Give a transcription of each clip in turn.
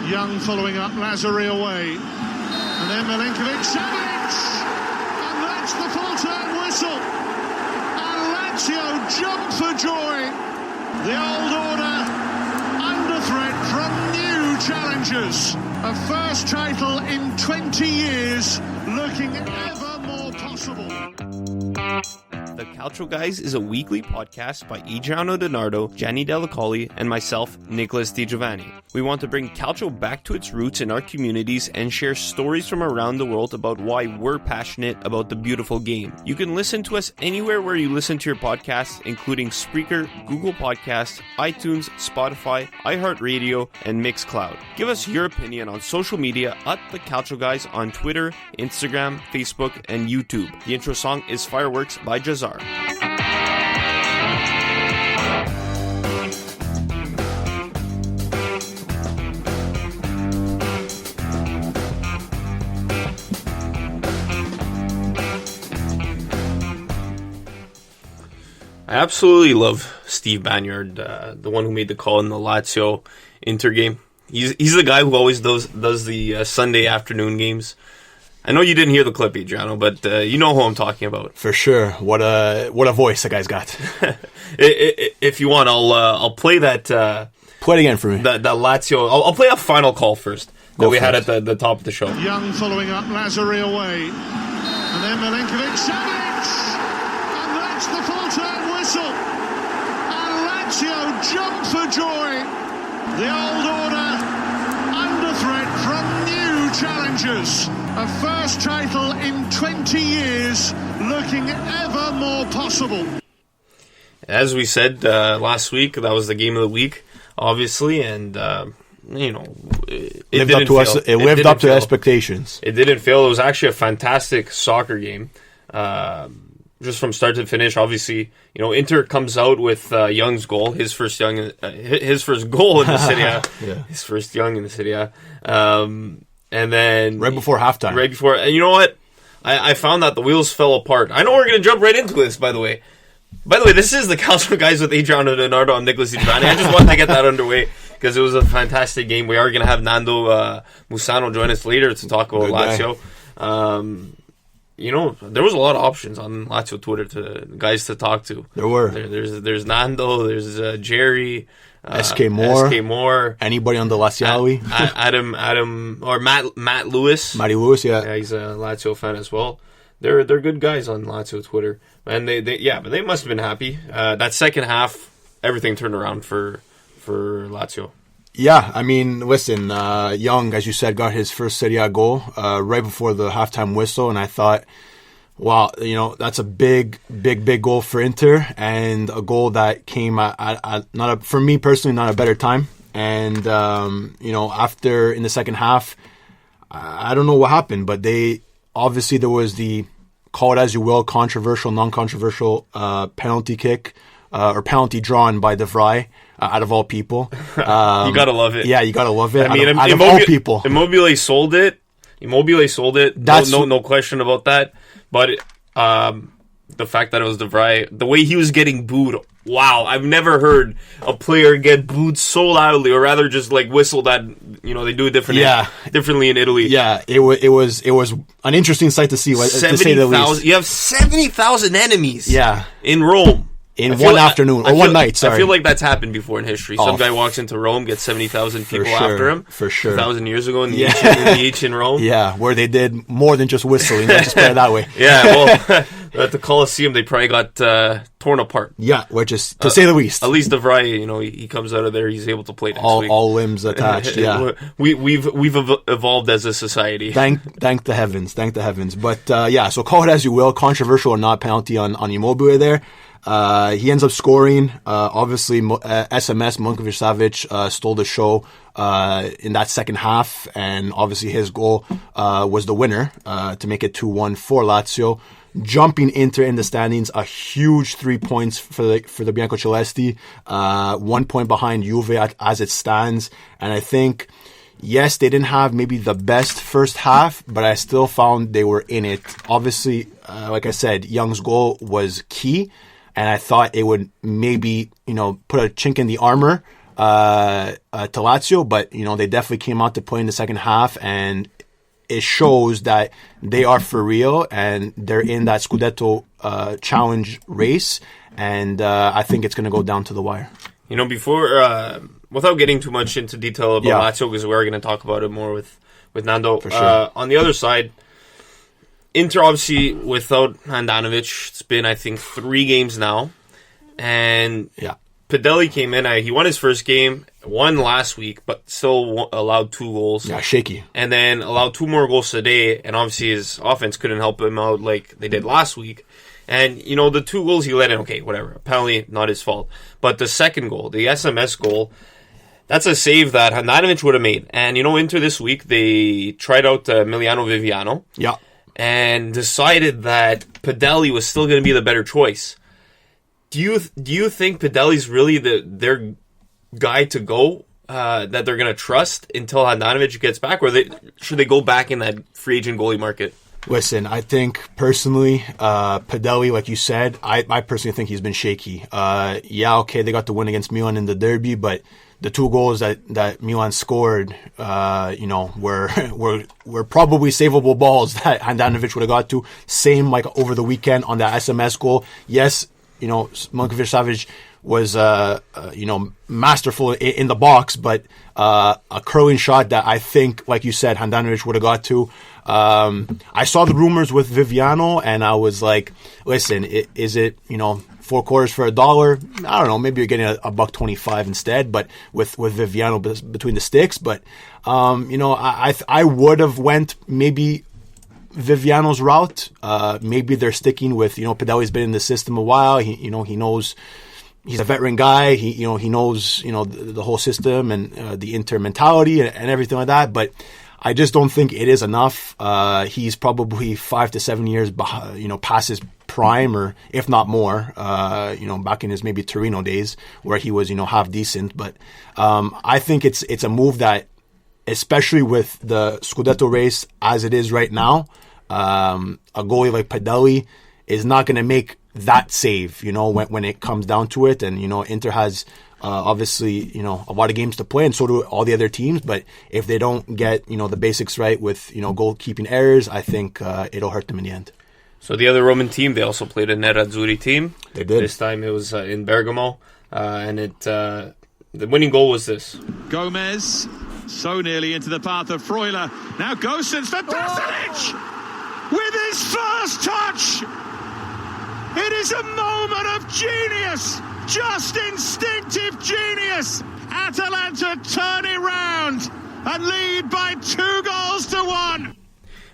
Young following up, Laziale away. And then Milinkovic-Savic! And that's the full-time whistle. And Lazio jump for joy. The old order under threat from new challengers. A first title in 20 years, looking ever more possible. The Calcio Guys is a weekly podcast by Adreano DiNardo, Gianni Dellacoli, and myself, Nicholas Di Giovanni. We want to bring Calcio back to its roots in our communities and share stories from around the world about why we're passionate about the beautiful game. You can listen to us anywhere where you listen to your podcasts, including Spreaker, Google Podcasts, iTunes, Spotify, iHeart Radio, and Mixcloud. Give us your opinion on social media at The Calcio Guys on Twitter, Instagram, Facebook, and YouTube. The intro song is Fireworks by Jahzzar. I absolutely love Steve Banyard, the one who made the call in the Lazio Inter game. He's the guy who always does the Sunday afternoon games. I know you didn't hear the clip, Adriano, but you know who I'm talking about. For sure. What a voice that guy's got. If you want, I'll play that. Play it again for me. That Lazio. I'll play a final call first that we had at the top of the show. Young following up, Laziale away, and then Milinkovic-Savic, and that's the full-time whistle. And Lazio jump for joy. The old order under threat from new challengers. A first title in 20 years, looking ever more possible. As we said last week, that was the game of the week, obviously, and it lived up to expectations. It didn't fail. It was actually a fantastic soccer game, just from start to finish. Obviously, Inter comes out with Young's goal, his first goal in the Serie A, yeah. His first Young in the Serie A. And then right before halftime. And you know what? I found that the wheels fell apart. I know we're going to jump right into this, by the way. This is the Calcio Guys with Adriano DiNardo. I'm Nicholas Di Giovanni. I just wanted to get that underway because it was a fantastic game. We are going to have Nando Musano join us later to talk about Lazio. There was a lot of options on Lazio Twitter to guys to talk to. There were. There's Nando. There's Jerry. SK Moore. Anybody on the Laziale? Adam or Matt Lewis. Matty Lewis, yeah, he's a Lazio fan as well. They're good guys on Lazio Twitter, and but they must have been happy. That second half, everything turned around for Lazio. Yeah, I mean, listen, Young, as you said, got his first Serie A goal right before the halftime whistle, and I thought, wow, that's a big goal for Inter, and a goal that came at for me personally, not a better time. And, after, in the second half, I don't know what happened, but obviously there was the, call it as you will, controversial, non-controversial penalty kick, or penalty drawn by De Vrij, out of all people. You gotta love it. Yeah, you gotta love it. I mean, out of all people. Immobile sold it. No question about that. But the fact that it was De Vrij, the way he was getting booed, wow! I've never heard a player get booed so loudly, or rather, just like whistled at. They do it differently in Italy. Yeah, it was an interesting sight to see. To say the least, you have 70,000 enemies. Yeah. In Rome. In one afternoon, or one night, sorry. I feel like that's happened before in history. Some guy walks into Rome, gets 70,000 people after him. For sure. 2,000 years ago in the ancient Rome. Yeah, where they did more than just whistling. Let's just put it that way. Yeah, well, at the Colosseum, they probably got torn apart. Yeah, which is, to say the least. At least De Vrij, he comes out of there, he's able to play next week. All limbs attached, yeah. We've evolved as a society. Thank the heavens. But, so call it as you will, controversial or not, penalty on Immobile there. He ends up scoring. Obviously, SMS Milinkovic-Savic stole the show in that second half, and obviously his goal was the winner to make it 2-1 for Lazio. Jumping Inter in the standings, a huge 3 points for the Biancocelesti, 1 point behind Juve as it stands, and I think. Yes, they didn't have maybe the best first half, but I still found they were in it. Obviously, like I said, Young's goal was key, and I thought it would maybe, put a chink in the armor Lazio, but they definitely came out to play in the second half, and it shows that they are for real and they're in that Scudetto challenge race, and I think it's going to go down to the wire. Before without getting too much into detail about Lazio, because we're going to talk about it more with Nando. For sure. On the other side, Inter obviously without Handanovic, it's been I think 3 games now, and Padelli came in. He won his first game, won last week, but still allowed 2 goals. Yeah, shaky. And then allowed 2 more goals today, and obviously his offense couldn't help him out like they did last week. And, the 2 goals he let in, okay, whatever. Apparently not his fault. But the second goal, the SMS goal, that's a save that Handanovic would have made. And, Inter this week, they tried out Emiliano Viviano. Yeah. And decided that Padelli was still going to be the better choice. Do you think Padelli's really their guy to go, that they're going to trust until Handanovic gets back? Or should they go back in that free agent goalie market? Listen, I think personally, Padelli, like you said, I personally think he's been shaky. Okay, they got the win against Milan in the derby, but the 2 goals that Milan scored, were probably savable balls that Handanovic would have got to. Same like over the weekend on that SMS goal. Yes, Milinkovic-Savic was masterful in the box, but a curling shot that I think, like you said, Handanovic would have got to. I saw the rumors with Viviano, and I was like, listen, is it 4 quarters for $1? I don't know, maybe you're getting a $1.25 instead, but with Viviano between the sticks. But I would have went maybe Viviano's route. Maybe they're sticking with Padelli's been in the system a while. He knows. He's a veteran guy. He knows the whole system and the Inter mentality and everything like that. But I just don't think it is enough. He's probably 5 to 7 years past his prime, or if not more. Back in his maybe Torino days where he was half decent. But I think it's a move that, especially with the Scudetto race as it is right now, a goalie like Padelli is not going to make that save, when it comes down to it. And, Inter has obviously, a lot of games to play, and so do all the other teams. But if they don't get, the basics right with, goalkeeping errors, I think it'll hurt them in the end. So the other Roman team, they also played a Nerazzurri team. They did. This time it was in Bergamo. And the winning goal was this. Gomez, so nearly into the path of Freuler. Now Gosens for Pasalic! With his first touch! It is a moment of genius! Just instinctive genius! Atalanta turn it round and lead by 2-1.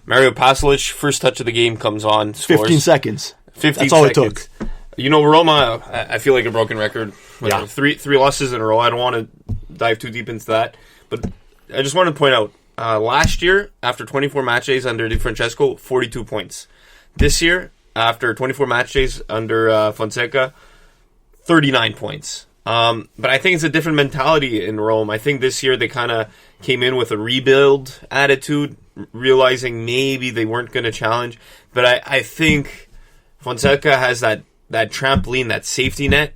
Mario Pasalic, first touch of the game, comes on, scores. 15 seconds. 15 That's all seconds. it took. Roma, I feel like a broken record. Yeah. Three losses in a row. I don't want to dive too deep into that. But I just want to point out, last year, after 24 match days under Di Francesco, 42 points. This year, after 24 match days under Fonseca, 39 points. But I think it's a different mentality in Rome. I think this year they kind of came in with a rebuild attitude, realizing maybe they weren't going to challenge. But I think Fonseca has that trampoline, that safety net,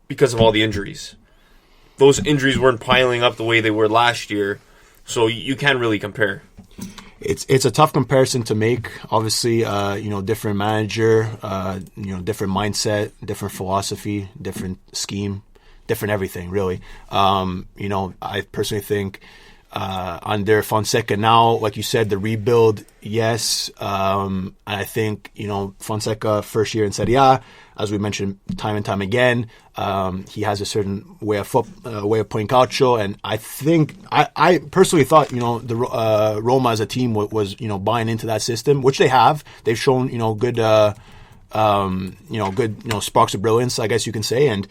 because of all the injuries. Those injuries weren't piling up the way they were last year, so you can't really compare. It's a tough comparison to make. Obviously, different manager, different mindset, different philosophy, different scheme, different everything, really. I personally think under Fonseca now, like you said, the rebuild, yes. I think, Fonseca first year in Serie A, as we mentioned time and time again, he has a certain way of playing calcio, and I think I personally thought the Roma as a team was buying into that system, which they have. They've shown good sparks of brilliance, I guess you can say, and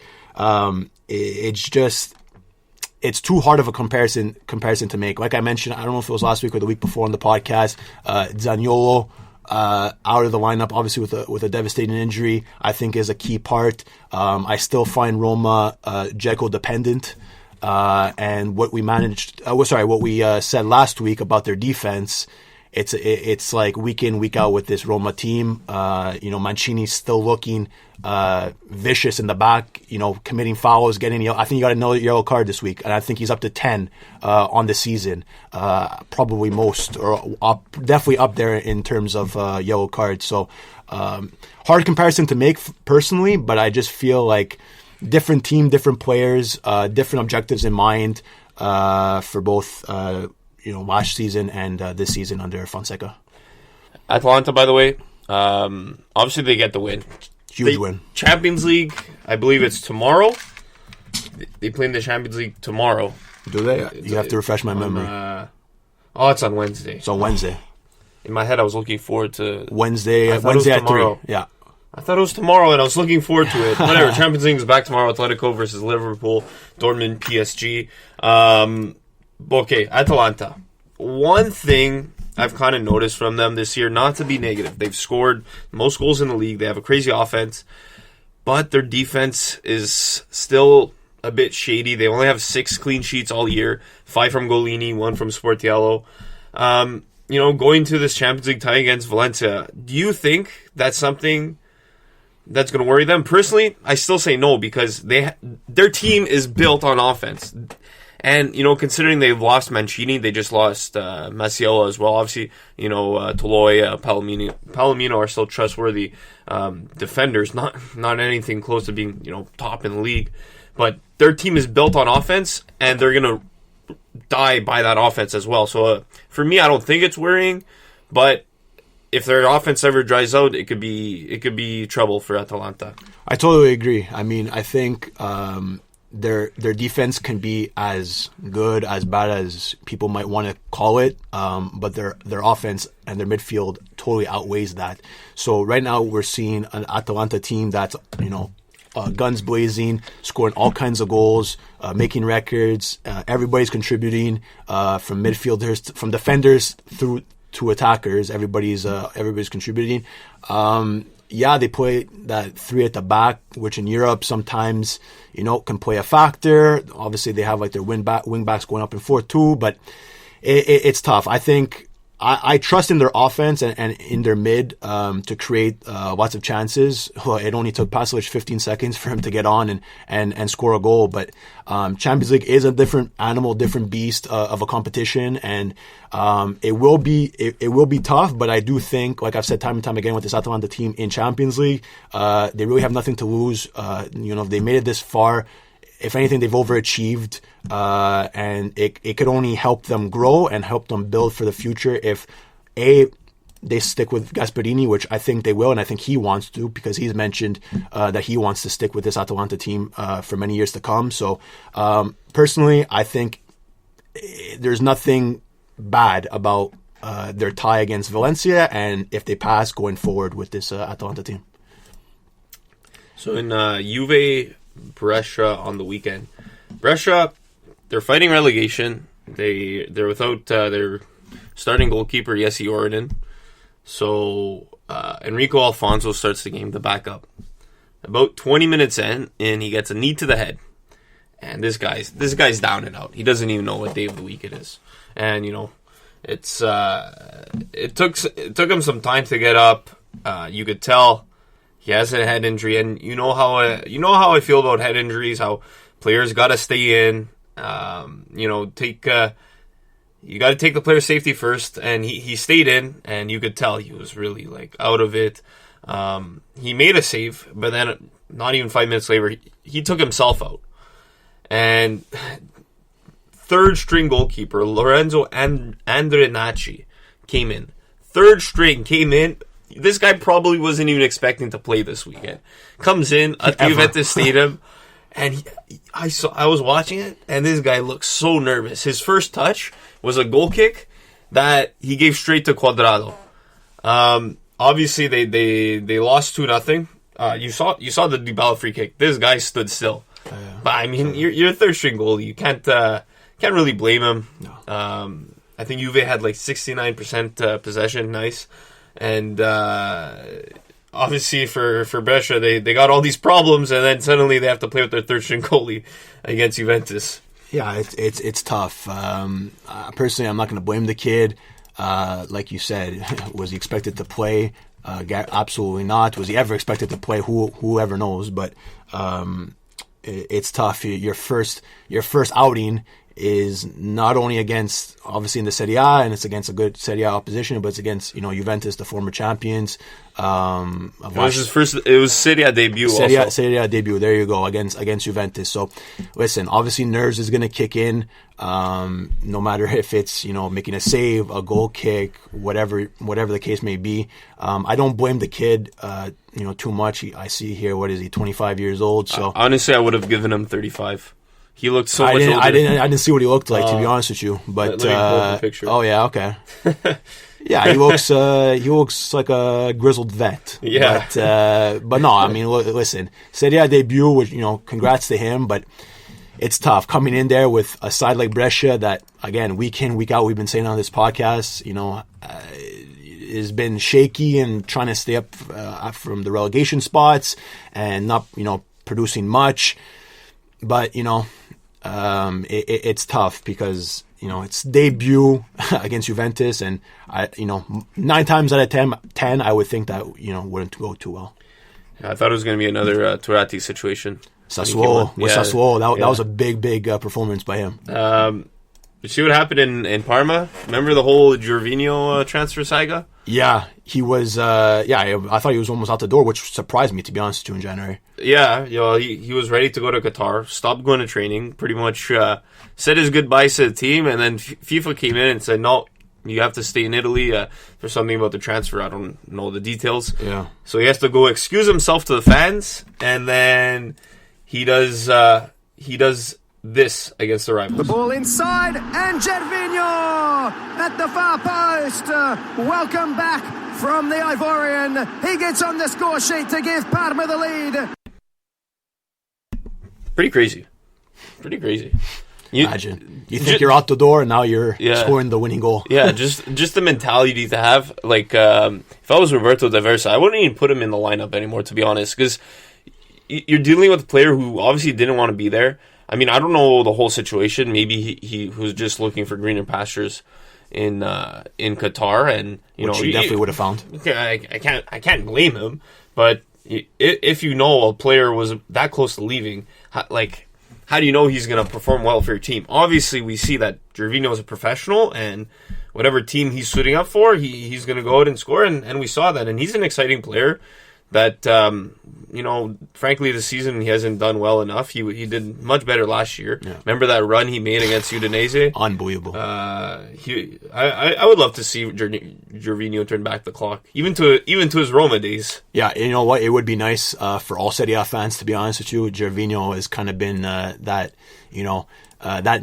it's too hard of a comparison to make. Like I mentioned, I don't know if it was last week or the week before on the podcast, Zaniolo out of the lineup, obviously with a devastating injury, I think is a key part. I still find Roma Dzeko dependent, and what we said last week about their defense it's like week in, week out with this Roma team. Mancini's still looking vicious in the back, committing fouls, getting I think he got another yellow card this week, and I think he's up to 10 on the season, probably most, or definitely up there in terms of yellow cards. So hard comparison to make personally, but I just feel like different team, different players, different objectives in mind for both last season and this season under Fonseca. Atalanta, by the way, obviously they get the win. Huge win. Champions League, I believe it's tomorrow. They play in the Champions League tomorrow. Do they? You have to refresh my memory. It's on Wednesday. It's on Wednesday. In my head, I was looking forward to Wednesday at 3. Yeah. I thought it was tomorrow, and I was looking forward to it. Whatever. Champions League is back tomorrow. Atletico versus Liverpool, Dortmund, PSG. Okay, Atalanta. One thing I've kind of noticed from them this year, not to be negative, they've scored most goals in the league. They have a crazy offense, but their defense is still a bit shady. They only have 6 clean sheets all year, 5 from Golini, 1 from Sportiello. Going to this Champions League tie against Valencia, do you think that's something that's going to worry them? Personally, I still say no, because their team is built on offense. And, considering they've lost Mancini, they just lost Masiello as well. Obviously, Toloi, Palomino are still trustworthy defenders, not anything close to being, top in the league. But their team is built on offense, and they're going to die by that offense as well. So for me, I don't think it's worrying, but if their offense ever dries out, it could be trouble for Atalanta. I totally agree. I mean, I think their defense can be as good, as bad as people might want to call it, but their offense and their midfield totally outweighs that. So right now we're seeing an Atalanta team that's guns blazing, scoring all kinds of goals, making records. Everybody's contributing, from midfielders, from defenders through to attackers. Everybody's contributing. They play that 3 at the back, which in Europe sometimes can play a factor. Obviously, they have like their wing backs going up and forth too, but it's tough. I think I trust in their offense and in their mid to create lots of chances. It only took Pasalic 15 seconds for him to get on and score a goal. But Champions League is a different animal, different beast of a competition, and it will be tough. But I do think, like I've said time and time again with this Atalanta team in Champions League, they really have nothing to lose. If they made it this far, if anything, they've overachieved, and it could only help them grow and help them build for the future if, A, they stick with Gasperini, which I think they will, and I think he wants to, because he's mentioned that he wants to stick with this Atalanta team for many years to come. So, personally, I think there's nothing bad about their tie against Valencia, and if they pass going forward with this Atalanta team. So in Juve Brescia on the weekend. Brescia, they're fighting relegation. They're without their starting goalkeeper, Jesse Orinen. So Enrico Alfonso starts the game, the backup. About 20 minutes in, and he gets a knee to the head. And this guy's down and out. He doesn't even know what day of the week it is. And it took him some time to get up. You could tell he has a head injury, and you know how I feel about head injuries. How players got to stay in. You got to take the player's safety first, and he stayed in, and you could tell he was really out of it. He made a save, but then not even 5 minutes later, he took himself out. And third string goalkeeper Lorenzo Andrenacci came in. Third string came in. This guy probably wasn't even expecting to play this weekend. Comes in at the Juventus Stadium, and I was watching it, and this guy looked so nervous. His first touch was a goal kick that he gave straight to Cuadrado. Obviously, they lost 2-0. You saw the Dybala free kick. This guy stood still. But I mean, you're a third string goalie. You can't really blame him. No. I think Juve had 69% possession. Nice. And obviously for Brescia, they got all these problems, and then suddenly they have to play with their third string goalie against Juventus. Yeah, it's tough. Personally, I'm not going to blame the kid. like you said, was he expected to play? Absolutely not. Was he ever expected to play? Whoever knows. But it's tough. Your first outing is not only against, obviously, in the Serie A, and it's against a good Serie A opposition, but it's against, Juventus, the former champions. It was his first. It was Serie A debut. Serie A debut. There you go, against Juventus. So, listen, obviously nerves is going to kick in. No matter if it's making a save, a goal kick, whatever the case may be. I don't blame the kid. Too much. I see here. What is he? 25 years old. So honestly, I would have given him 35. He looked so much older. I didn't see what he looked like, to be honest with you. But let me pull up the picture. Oh yeah, okay. Yeah, he looks like a grizzled vet. Yeah. But no, I mean, listen, Serie A debut, which congrats to him. But it's tough coming in there with a side like Brescia that, again, week in, week out, we've been saying on this podcast, has been shaky and trying to stay up from the relegation spots and not producing much. But it's tough because it's debut against Juventus, and 9 times out of 10 I would think that wouldn't go too well. Yeah, I thought it was going to be another Turati situation. Sassuolo, that was a big performance by him. You see what happened in Parma? Remember the whole Gervinho transfer saga? Yeah, he was. I thought he was almost out the door, which surprised me, to be honest with you, in January. Yeah, he was ready to go to Qatar, stopped going to training, pretty much said his goodbyes to the team, and then FIFA came in and said, no, you have to stay in Italy. There's something about the transfer. I don't know the details. Yeah. So he has to go excuse himself to the fans, and then he does this against the rivals. The ball inside, and Gervinho at the far post. Welcome back from the Ivorian. He gets on the score sheet to give Parma the lead. Pretty crazy. Imagine. You think you're out the door, and now you're scoring the winning goal. Yeah, just the mentality to have. Like, if I was Roberto De Versa, I wouldn't even put him in the lineup anymore, to be honest, because you're dealing with a player who obviously didn't want to be there. I mean, I don't know the whole situation. Maybe he was just looking for greener pastures in Qatar, and which he definitely would have found. I can't blame him, but if a player was that close to leaving, how do you know he's going to perform well for your team? Obviously, we see that Gervinho is a professional, and whatever team he's suiting up for, he's going to go out and score, and we saw that, and he's an exciting player. That frankly, this season he hasn't done well enough. He did much better last year. Yeah. Remember that run he made against Udinese? Unbelievable. I would love to see Gervinho turn back the clock, even to his Roma days. Yeah, you know what? It would be nice for all Serie A fans, to be honest with you. Gervinho has kind of been that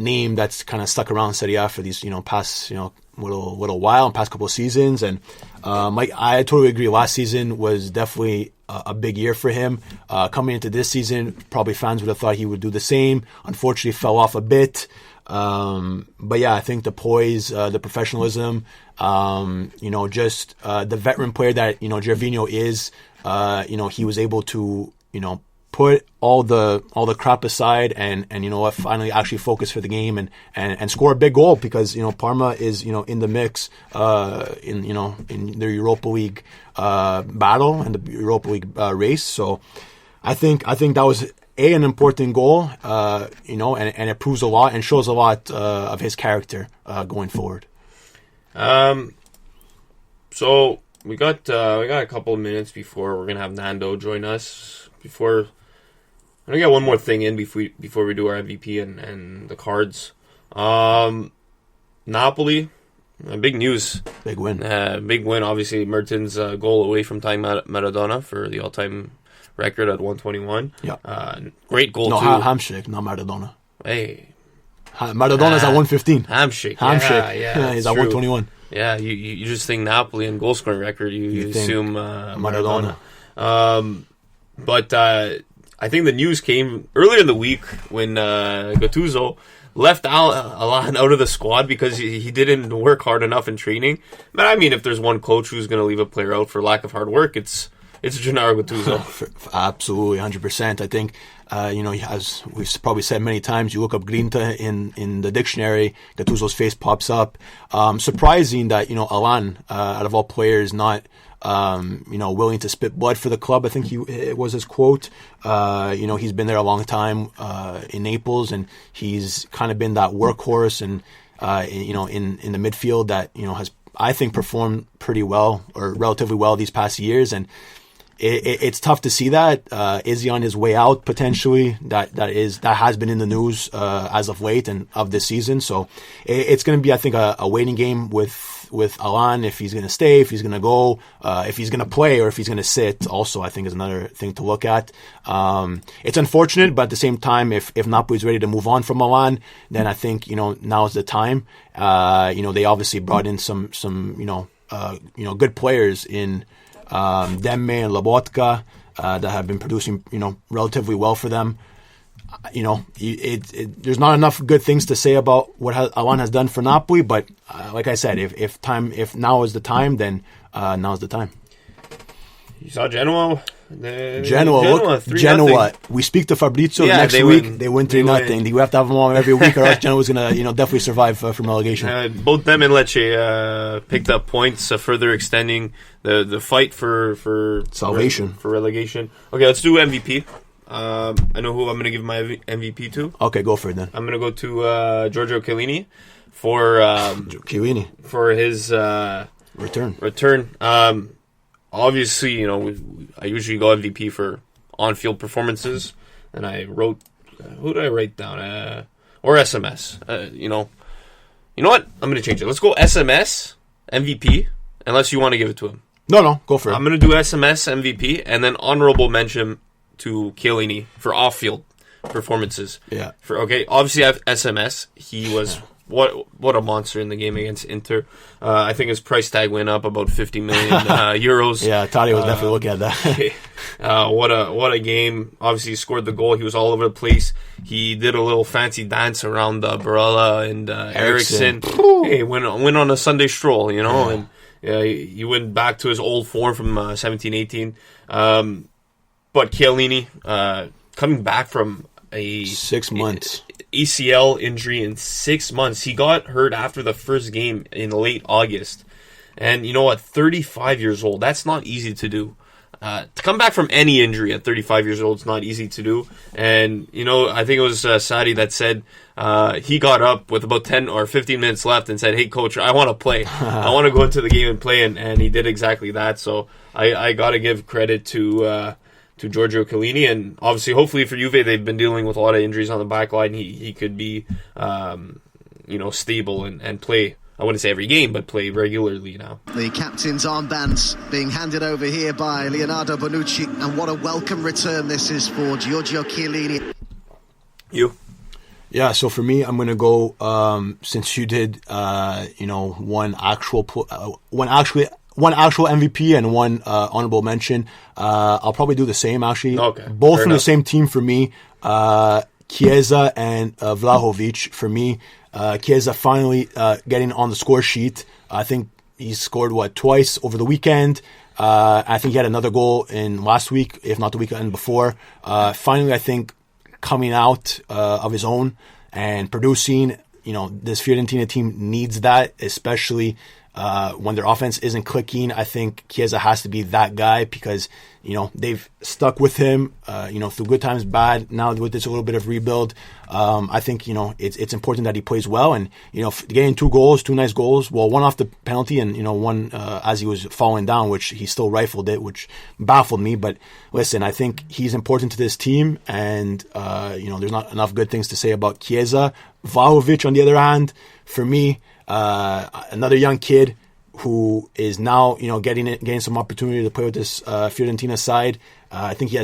name that's kind of stuck around Serie A for these past little while, and past couple of seasons, and I totally agree. Last season was definitely a big year for him. Coming into this season, probably fans would have thought he would do the same. Unfortunately, fell off a bit. But yeah, I think the poise, the professionalism, just the veteran player that Gervinho is. He was able to put all the crap aside and finally actually focus for the game and score a big goal, because Parma is in the mix in their Europa League battle and the Europa League race. So I think that was an important goal, and it proves a lot and shows a lot of his character going forward. So we got a couple of minutes before we're gonna have Nando join us. I'm gonna get one more thing in before we do our MVP and the cards. Napoli, big news. Big win. Big win. Obviously, Mertens' goal away from tying Maradona for the all-time record at 121. Yeah. Great goal, too. Hamshake, not Maradona. Hey. Maradona's at 115. Hamshake. Yeah, he's at 121. Yeah, you just think Napoli and goal-scoring record, you assume Maradona. But I think the news came earlier in the week when Gattuso left Alan out of the squad because he didn't work hard enough in training. But I mean, if there's one coach who's going to leave a player out for lack of hard work, it's it's Gennaro Gattuso. Absolutely, 100%. I think, as we've probably said many times, you look up Grinta in the dictionary, Gattuso's face pops up. Surprising that, Alan, out of all players, not, willing to spit blood for the club. I think it was his quote. He's been there a long time in Naples, and he's kind of been that workhorse and, in the midfield that, has, I think, performed pretty well or relatively well these past years. And it's tough to see that. Is he on his way out potentially? That has been in the news as of late and of this season. So it's going to be, I think, a waiting game with Alan, if he's going to stay, if he's going to go, if he's going to play, or if he's going to sit. Also, I think is another thing to look at. It's unfortunate, but at the same time, if Napoli's ready to move on from Alan, then I think now is the time. They obviously brought in some good players in Demme and Lobotka that have been producing relatively well for them. There's not enough good things to say about what Alan has done for Napoli, but like I said, if now is the time, then now is the time. You saw Genoa. Genoa. We speak to Fabrizio next week. They win 3-0. We have to have them on every week, or else Genoa's going to definitely survive from relegation. Both them and Lecce picked up points, further extending the fight for salvation, for relegation. Okay, let's do MVP. I know who I'm going to give my MVP to. Okay, go for it then. I'm going to go to Giorgio Chiellini for his return. Obviously, I usually go MVP for on-field performances, and I wrote, who did I write down? Or SMS. You know what? I'm going to change it. Let's go SMS MVP, unless you want to give it to him. No, go for it. I'm going to do SMS MVP, and then honorable mention to Chiellini for off-field performances. Yeah. Obviously I have SMS. He was what a monster in the game against Inter. I think his price tag went up about 50 million euros. Yeah, Tati was definitely looking at that. What a game. Obviously he scored the goal. He was all over the place. He did a little fancy dance around Barella and Eriksen. Hey, went on a Sunday stroll, and he went back to his old form from 17-18. But Chiellini, coming back from a 6 months ACL injury in 6 months. He got hurt after the first game in late August. And you know what? 35 years old. That's not easy to do. To come back from any injury at 35 years old is not easy to do. And, I think it was Sadi that said he got up with about 10 or 15 minutes left and said, "Hey, coach, I want to play. I want to go into the game and play." And he did exactly that. So I got to give credit to Giorgio Chiellini, and obviously, hopefully for Juve, they've been dealing with a lot of injuries on the back line. He could be, stable and play. I wouldn't say every game, but play regularly now. The captain's armbands being handed over here by Leonardo Bonucci, and what a welcome return this is for Giorgio Chiellini. You? Yeah, so for me, I'm going to go, since you did, one actual MVP and one honorable mention. I'll probably do the same, actually. Okay. Both from the same team for me. Chiesa and Vlahovic for me. Chiesa finally getting on the score sheet. I think he scored, twice over the weekend. I think he had another goal in last week, if not the weekend before. Finally, I think, coming out of his own and producing. This Fiorentina team needs that, especially when their offense isn't clicking. I think Chiesa has to be that guy because, they've stuck with him, through good times, bad. Now with this a little bit of rebuild, I think, it's important that he plays well. And, getting two nice goals, one off the penalty and, one as he was falling down, which he still rifled it, which baffled me. But listen, I think he's important to this team. And, there's not enough good things to say about Chiesa. Vlahovic, on the other hand, for me, another young kid who is now, getting some opportunity to play with this Fiorentina side. I think he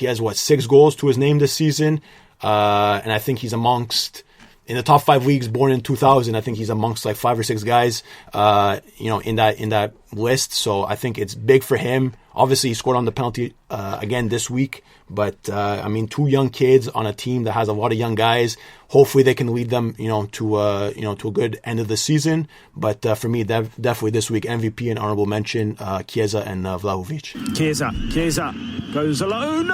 has 6 goals to his name this season, and I think he's amongst in the top 5 leagues born in 2000. I think he's amongst like 5 or 6 guys, in that list. So I think it's big for him. Obviously, he scored on the penalty again this week. But 2 young kids on a team that has a lot of young guys. Hopefully, they can lead them, to a good end of the season. But for me, definitely this week, MVP and honorable mention, Chiesa and Vlahovic. Chiesa goes alone.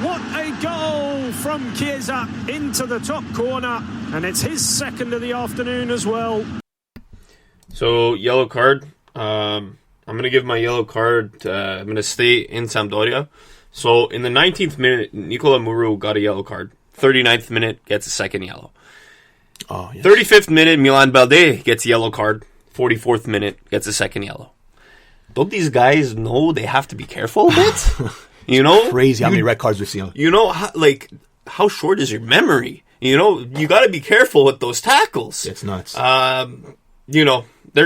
What a goal from Chiesa into the top corner, and it's his second of the afternoon as well. So, yellow card. I'm going to give my yellow card. I'm going to stay in Sampdoria. So, in the 19th minute, Nicola Muru got a yellow card. 39th minute, gets a second yellow. Oh, yes. 35th minute, Milan Balde gets a yellow card. 44th minute, gets a second yellow. Don't these guys know they have to be careful a bit? Crazy how many red cards we've seen. How short is your memory? You got to be careful with those tackles. It's nuts. They're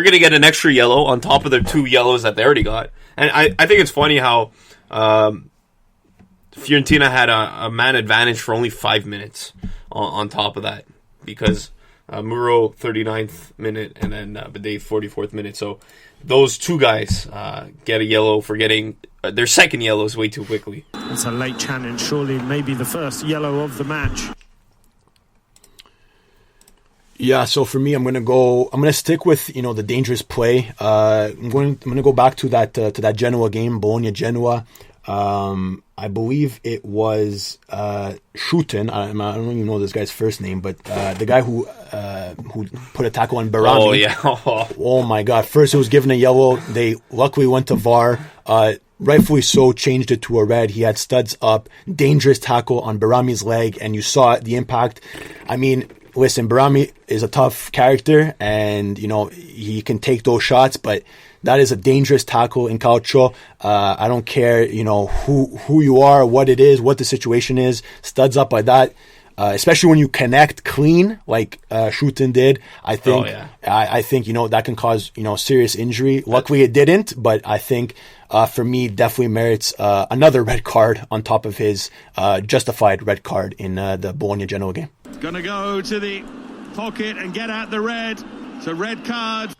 going to get an extra yellow on top of their 2 yellows that they already got. And I think it's funny how Fiorentina had a man advantage for only 5 minutes on top of that, because Muro 39th minute and then Bidet 44th minute. So those 2 guys get a yellow for getting their second yellows way too quickly. It's a late challenge, surely maybe the first yellow of the match. Yeah, so for me, I'm gonna stick with the dangerous play. I'm gonna go back to that Genoa game, Bologna-Genoa. I believe it was Schutten. I don't even know this guy's first name, but the guy who put a tackle on Berami. Oh yeah! Oh my God! First it was given a yellow. They luckily went to VAR. Rightfully so, changed it to a red. He had studs up, dangerous tackle on Berami's leg, and you saw the impact. Listen, Berami is a tough character, and he can take those shots, but that is a dangerous tackle in Calcio. I don't care, who you are, what it is, what the situation is. Studs up like that, especially when you connect clean, like Schutten did. I think, oh, yeah. I think that can cause serious injury. Luckily, it didn't, but I think for me, definitely merits another red card on top of his justified red card in the Bologna-Genoa game. Going to go to the pocket and get out the red. It's a red card.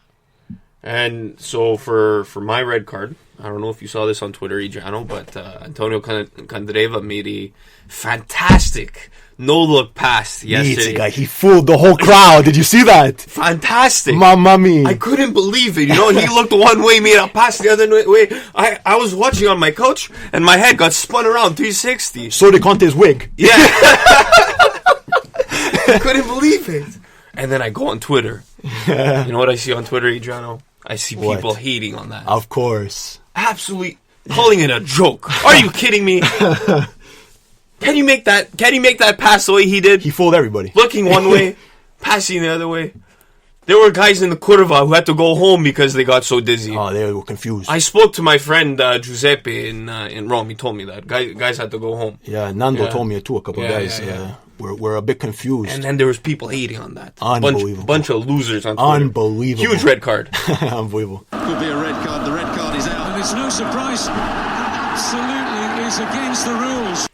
And so for my red card, I don't know if you saw this on Twitter, Adreano, but Antonio Candreva made a fantastic no-look pass yesterday. Guy, he fooled the whole crowd. Did you see that? Fantastic. Mamma mia. I couldn't believe it. He looked one way, made a pass the other way. I was watching on my couch, and my head got spun around 360. So did Conte's wig. Yeah. I couldn't believe it. And then I go on Twitter. You know what I see on Twitter, Adriano? I see people hating on that. Of course. Absolutely calling it a joke. Are you kidding me? Can you make that pass the way he did? He fooled everybody. Looking one way, passing the other way. There were guys in the Curva who had to go home because they got so dizzy. Oh, they were confused. I spoke to my friend Giuseppe in Rome. He told me that guys had to go home. Yeah, Nando told me too. A couple of guys were a bit confused. And then there was people hating on that. Unbelievable. Bunch of losers on Twitter. Unbelievable. Huge red card. Unbelievable. Could be a red card. The red card is out. And it's no surprise. Absolutely is against the rules.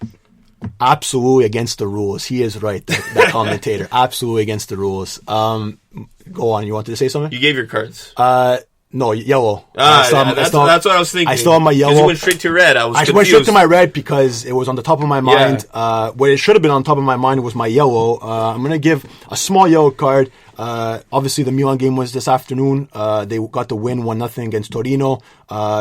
Absolutely against the rules. He is right, that commentator. Absolutely against the rules. Go on. You wanted to say something? You gave your cards. No, yellow. That's what I was thinking. I still have my yellow. You went straight to red. I went straight to my red because it was on the top of my mind. What it should have been on top of my mind was my yellow. I'm going to give a small yellow card. Obviously, the Milan game was this afternoon. They got the win 1-0 against Torino.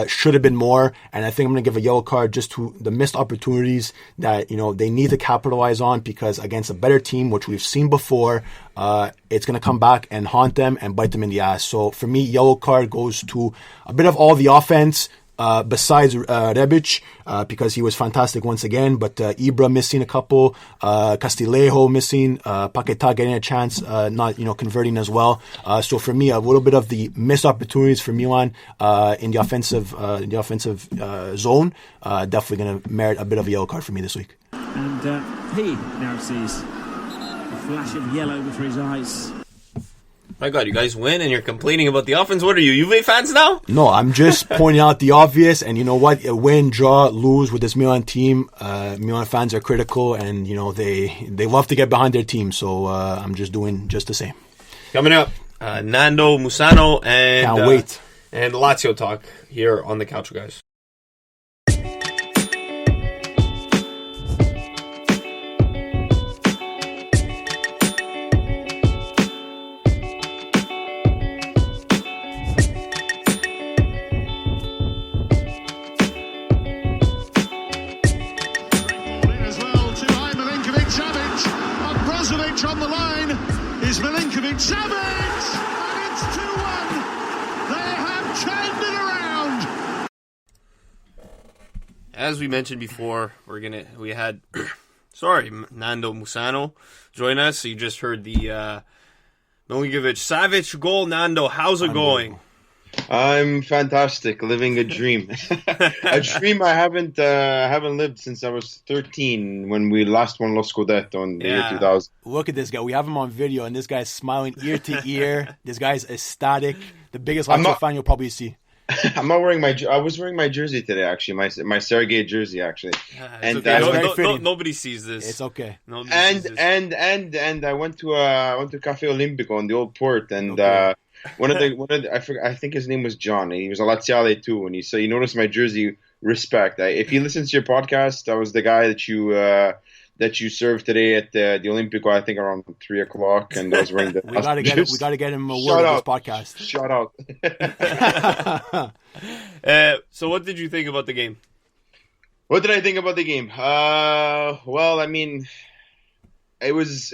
Should have been more. And I think I'm going to give a yellow card just to the missed opportunities that, they need to capitalize on, because against a better team, which we've seen before, it's going to come back and haunt them and bite them in the ass. So for me, yellow card goes to a bit of all the offense. Besides Rebic, because he was fantastic once again, but Ibra missing a couple, Castillejo missing, Paquetá getting a chance, not converting as well. So for me, a little bit of the missed opportunities for Milan in the offensive zone, definitely going to merit a bit of a yellow card for me this week. And he now sees a flash of yellow before his eyes. My God, you guys win and you're complaining about the offense. What are you, Juve fans now? No, I'm just pointing out the obvious. And you know what? A win, draw, lose with this Milan team. Milan fans are critical, and you know they love to get behind their team. So I'm just doing just the same. Coming up, Nando Musano and Can't wait. And Lazio talk here on the Calcio Guys. On the line is Milinkovic-Savic, and it's 2-1. They have turned it around. As we mentioned before, we had Nando Musano join us. So you just heard the Milinkovic-Savic goal. Nando, how's it going? I'm fantastic, living a dream. A dream I haven't lived since I was 13 when we last won Scudetto in the year 2000. Look at this guy. We have him on video, and this guy's smiling ear to ear. This guy's ecstatic. The biggest Lazio fan you'll probably see. I'm not wearing I was wearing my jersey today, actually. My Sergej jersey, actually. And okay. Nobody sees this. It's okay. And I went to Cafe Olimpico on the Old Port, and one of the I think his name was John. He was a Laziale too, and he noticed my jersey. Respect. If he listens to your podcast, I was the guy that you served today at the Olimpico. I think around 3:00, and I was wearing the. we gotta get him a word on this podcast. Shout out. So, what did you think about the game? What did I think about the game? Well, I mean, it was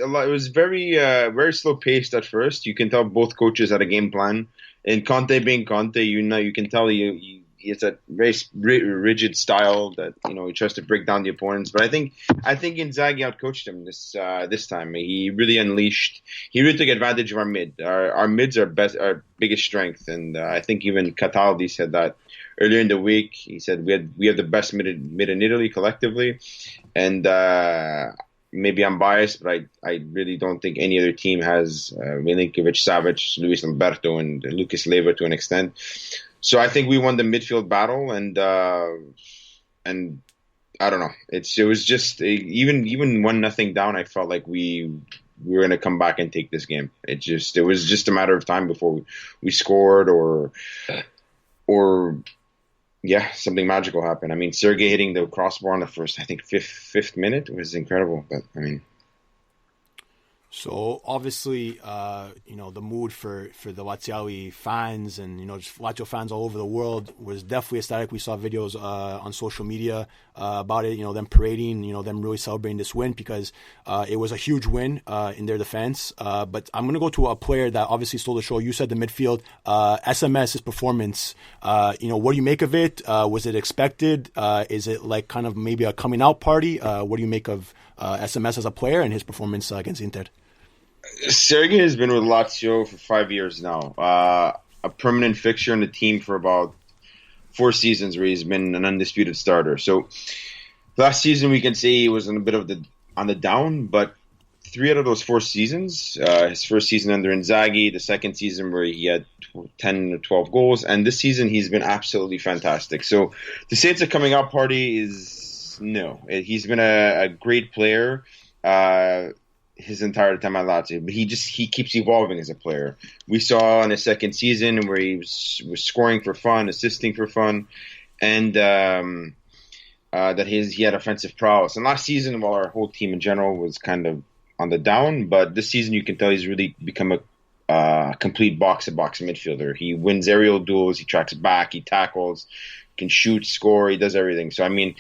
very very slow paced at first. You can tell both coaches had a game plan. And Conte being Conte, you can tell it's a very rigid style that he tries to break down the opponents. But I think Inzaghi outcoached him this time. He really unleashed. He really took advantage of our mid. Our mids are our biggest strength, and I think even Cataldi said that earlier in the week. He said we have the best mid in Italy collectively, and maybe I'm biased, but I really don't think any other team has Milinkovic-Savic, Luis Lamberto, and Lucas Leiva to an extent. So I think we won the midfield battle, and I don't know. It was just even 1-0 down. I felt like we were going to come back and take this game. It was just a matter of time before we scored or something magical happened. I mean, Sergej hitting the crossbar in the first, I think, fifth minute was incredible. But I mean. So obviously, the mood for the Laziale fans and just Lazio fans all over the world was definitely ecstatic. We saw videos on social media about it. Them parading, them really celebrating this win because it was a huge win in their defense. But I'm gonna go to a player that obviously stole the show. You said the midfield, SMS's performance. What do you make of it? Was it expected? Is it like kind of maybe a coming out party? What do you make of SMS as a player and his performance against Inter? Sergej has been with Lazio for 5 years now. A permanent fixture in the team for about 4 seasons where he's been an undisputed starter. So last season we can say he was on a bit of on the down, but 3 out of those 4 seasons, his first season under Inzaghi, the second season where he had 10 or 12 goals, and this season he's been absolutely fantastic. So to say it's a coming out party is no. He's been a great player his entire time at Lazio, but he keeps evolving as a player. We saw in his second season where he was scoring for fun, assisting for fun, and that he had offensive prowess. And last season, while our whole team in general was kind of on the down, but this season you can tell he's really become a complete box-to-box midfielder. He wins aerial duels, he tracks back, he tackles, can shoot, score, he does everything. So I mean,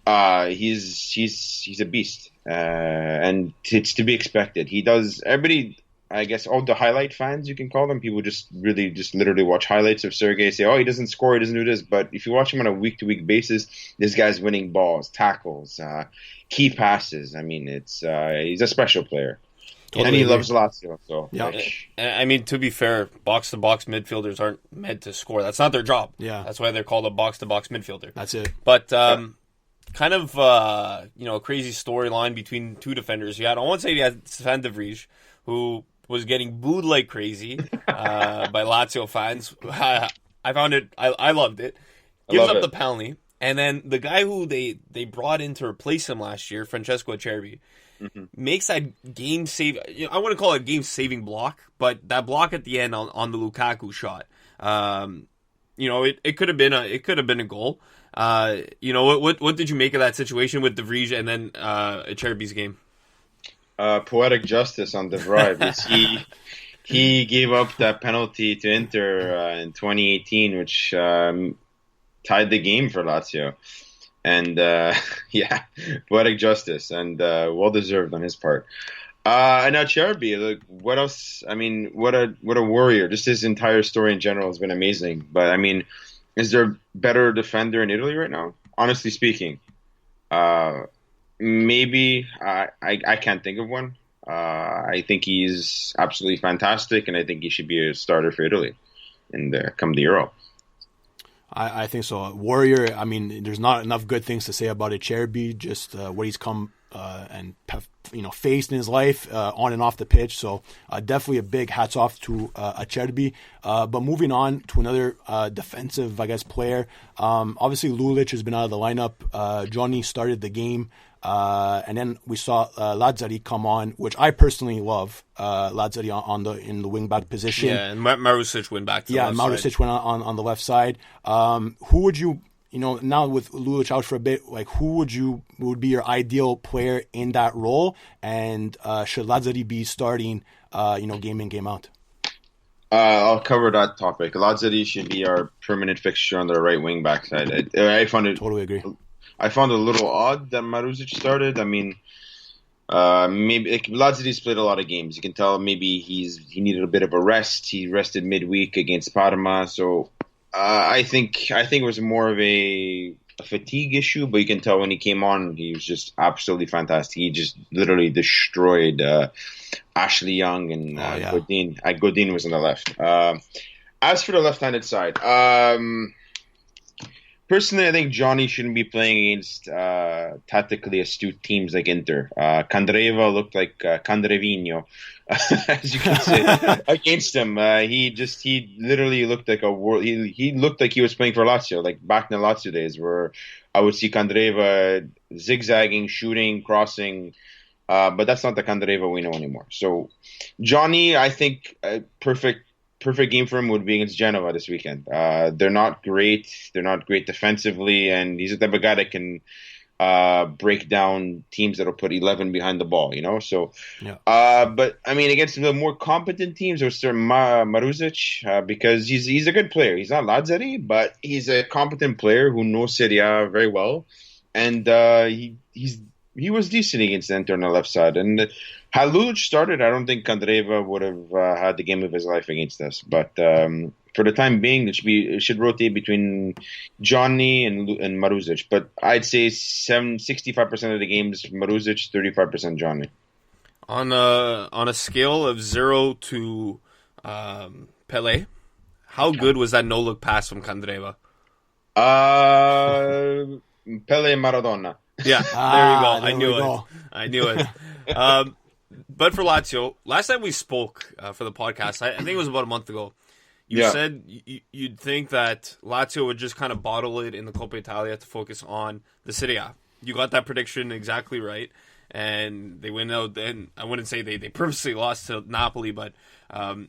he's a beast. And it's to be expected. He does everybody. I guess all the highlight fans, you can call them, people just literally watch highlights of Sergej, say, oh, he doesn't score, he doesn't do this. But if you watch him on a week-to-week basis, this guy's winning balls, tackles, key passes. I mean, he's a special player. Totally. And he loves Lazio. So, yeah. I mean, to be fair, box-to-box midfielders aren't meant to score. That's not their job. Yeah. That's why they're called a box-to-box midfielder. That's it. But kind of, a crazy storyline between two defenders. On one side, you had Sven de Vries, who was getting booed like crazy by Lazio fans. I found it. I loved it. Gives up the penalty, and then the guy who they brought in to replace him last year, Francesco Acerbi, makes that game save. I wouldn't call it a game saving block, but that block at the end on the Lukaku shot. It could have been a goal. What did you make of that situation with De Vrij and then Acerbi's game? Poetic justice on De Vrij. He gave up that penalty to Inter in 2018, which tied the game for Lazio. And poetic justice and well deserved on his part. And now Acerbi, look, what else? I mean, what a warrior! Just his entire story in general has been amazing. But I mean, is there a better defender in Italy right now? Honestly speaking, maybe I can't think of one. I think he's absolutely fantastic, and I think he should be a starter for Italy come the Euro. I think so. Warrior, I mean, there's not enough good things to say about Acerbi, just what he's come and faced in his life on and off the pitch. So definitely a big hats off to Acerbi. But moving on to another defensive, I guess, player. Obviously, Lulic has been out of the lineup. Johnny started the game. And then we saw Laziale come on, which I personally love. Laziale in the wingback position. Yeah, and Marusic went back to the left side. Marusic went on the left side. Who would you, now with Lulic out for a bit, like who would be your ideal player in that role? And should Laziale be starting, game in, game out? I'll cover that topic. Laziale should be our permanent fixture on the right wing back side. I found it totally agree. I found it a little odd that Marusic started. I mean, maybe Laziale's played a lot of games. You can tell maybe he needed a bit of a rest. He rested midweek against Parma, so I think it was more of a fatigue issue. But you can tell when he came on, he was just absolutely fantastic. He just literally destroyed Ashley Young and Godin. Godin was on the left. As for the left-handed side. Personally, I think Johnny shouldn't be playing against tactically astute teams like Inter. Candreva looked like Candrevino, as you can say, against him. He literally looked like he looked like he was playing for Lazio, like back in the Lazio days, where I would see Candreva zigzagging, shooting, crossing. But that's not the Candreva we know anymore. So Johnny, I think, perfect game for him would be against Genoa this weekend. They're not great. They're not great defensively, and he's the type of guy that can break down teams that'll put 11 behind the ball, So, yeah. But I mean, against the more competent teams, there's Marusic because he's a good player. He's not Laziale, but he's a competent player who knows Serie A very well, and he was decent against Inter on the left side. And had Lulic started, I don't think Candreva would have had the game of his life against us. But for the time being, it should rotate between Johnny and Marusic. But I'd say 65% of the games Marusic, 35% Johnny. On a scale of 0 to Pele, how good was that no-look pass from Candreva? Pele Maradona. Yeah, there you go. I knew it. But for Lazio, last time we spoke for the podcast, I think it was about a month ago, you said you'd think that Lazio would just kind of bottle it in the Coppa Italia to focus on the Serie A. You got that prediction exactly right, and they went out. And I wouldn't say they purposely lost to Napoli, but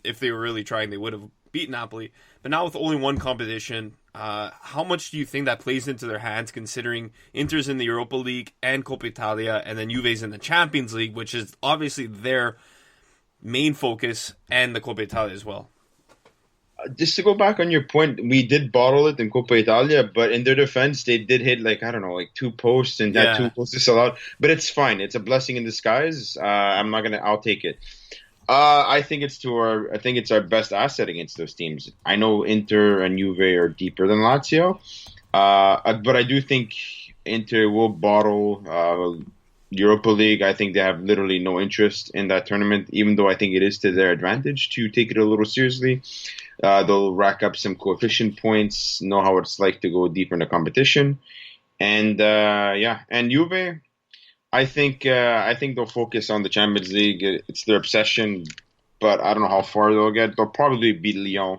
if they were really trying, they would have beat Napoli. But now with only one competition, how much do you think that plays into their hands, considering Inter's in the Europa League and Coppa Italia, and then Juve's in the Champions League, which is obviously their main focus, and the Coppa Italia as well? Just to go back on your point, we did bottle it in Coppa Italia, but in their defense, they did hit like 2 posts and that 2 posts disallowed. But it's fine. It's a blessing in disguise. I'll take it. I think it's our best asset against those teams. I know Inter and Juve are deeper than Lazio, but I do think Inter will bottle Europa League. I think they have literally no interest in that tournament, even though I think it is to their advantage to take it a little seriously. They'll rack up some coefficient points, know how it's like to go deeper in the competition, and and Juve. I think they'll focus on the Champions League. It's their obsession. but I don't know how far they'll get. They'll probably beat Lyon,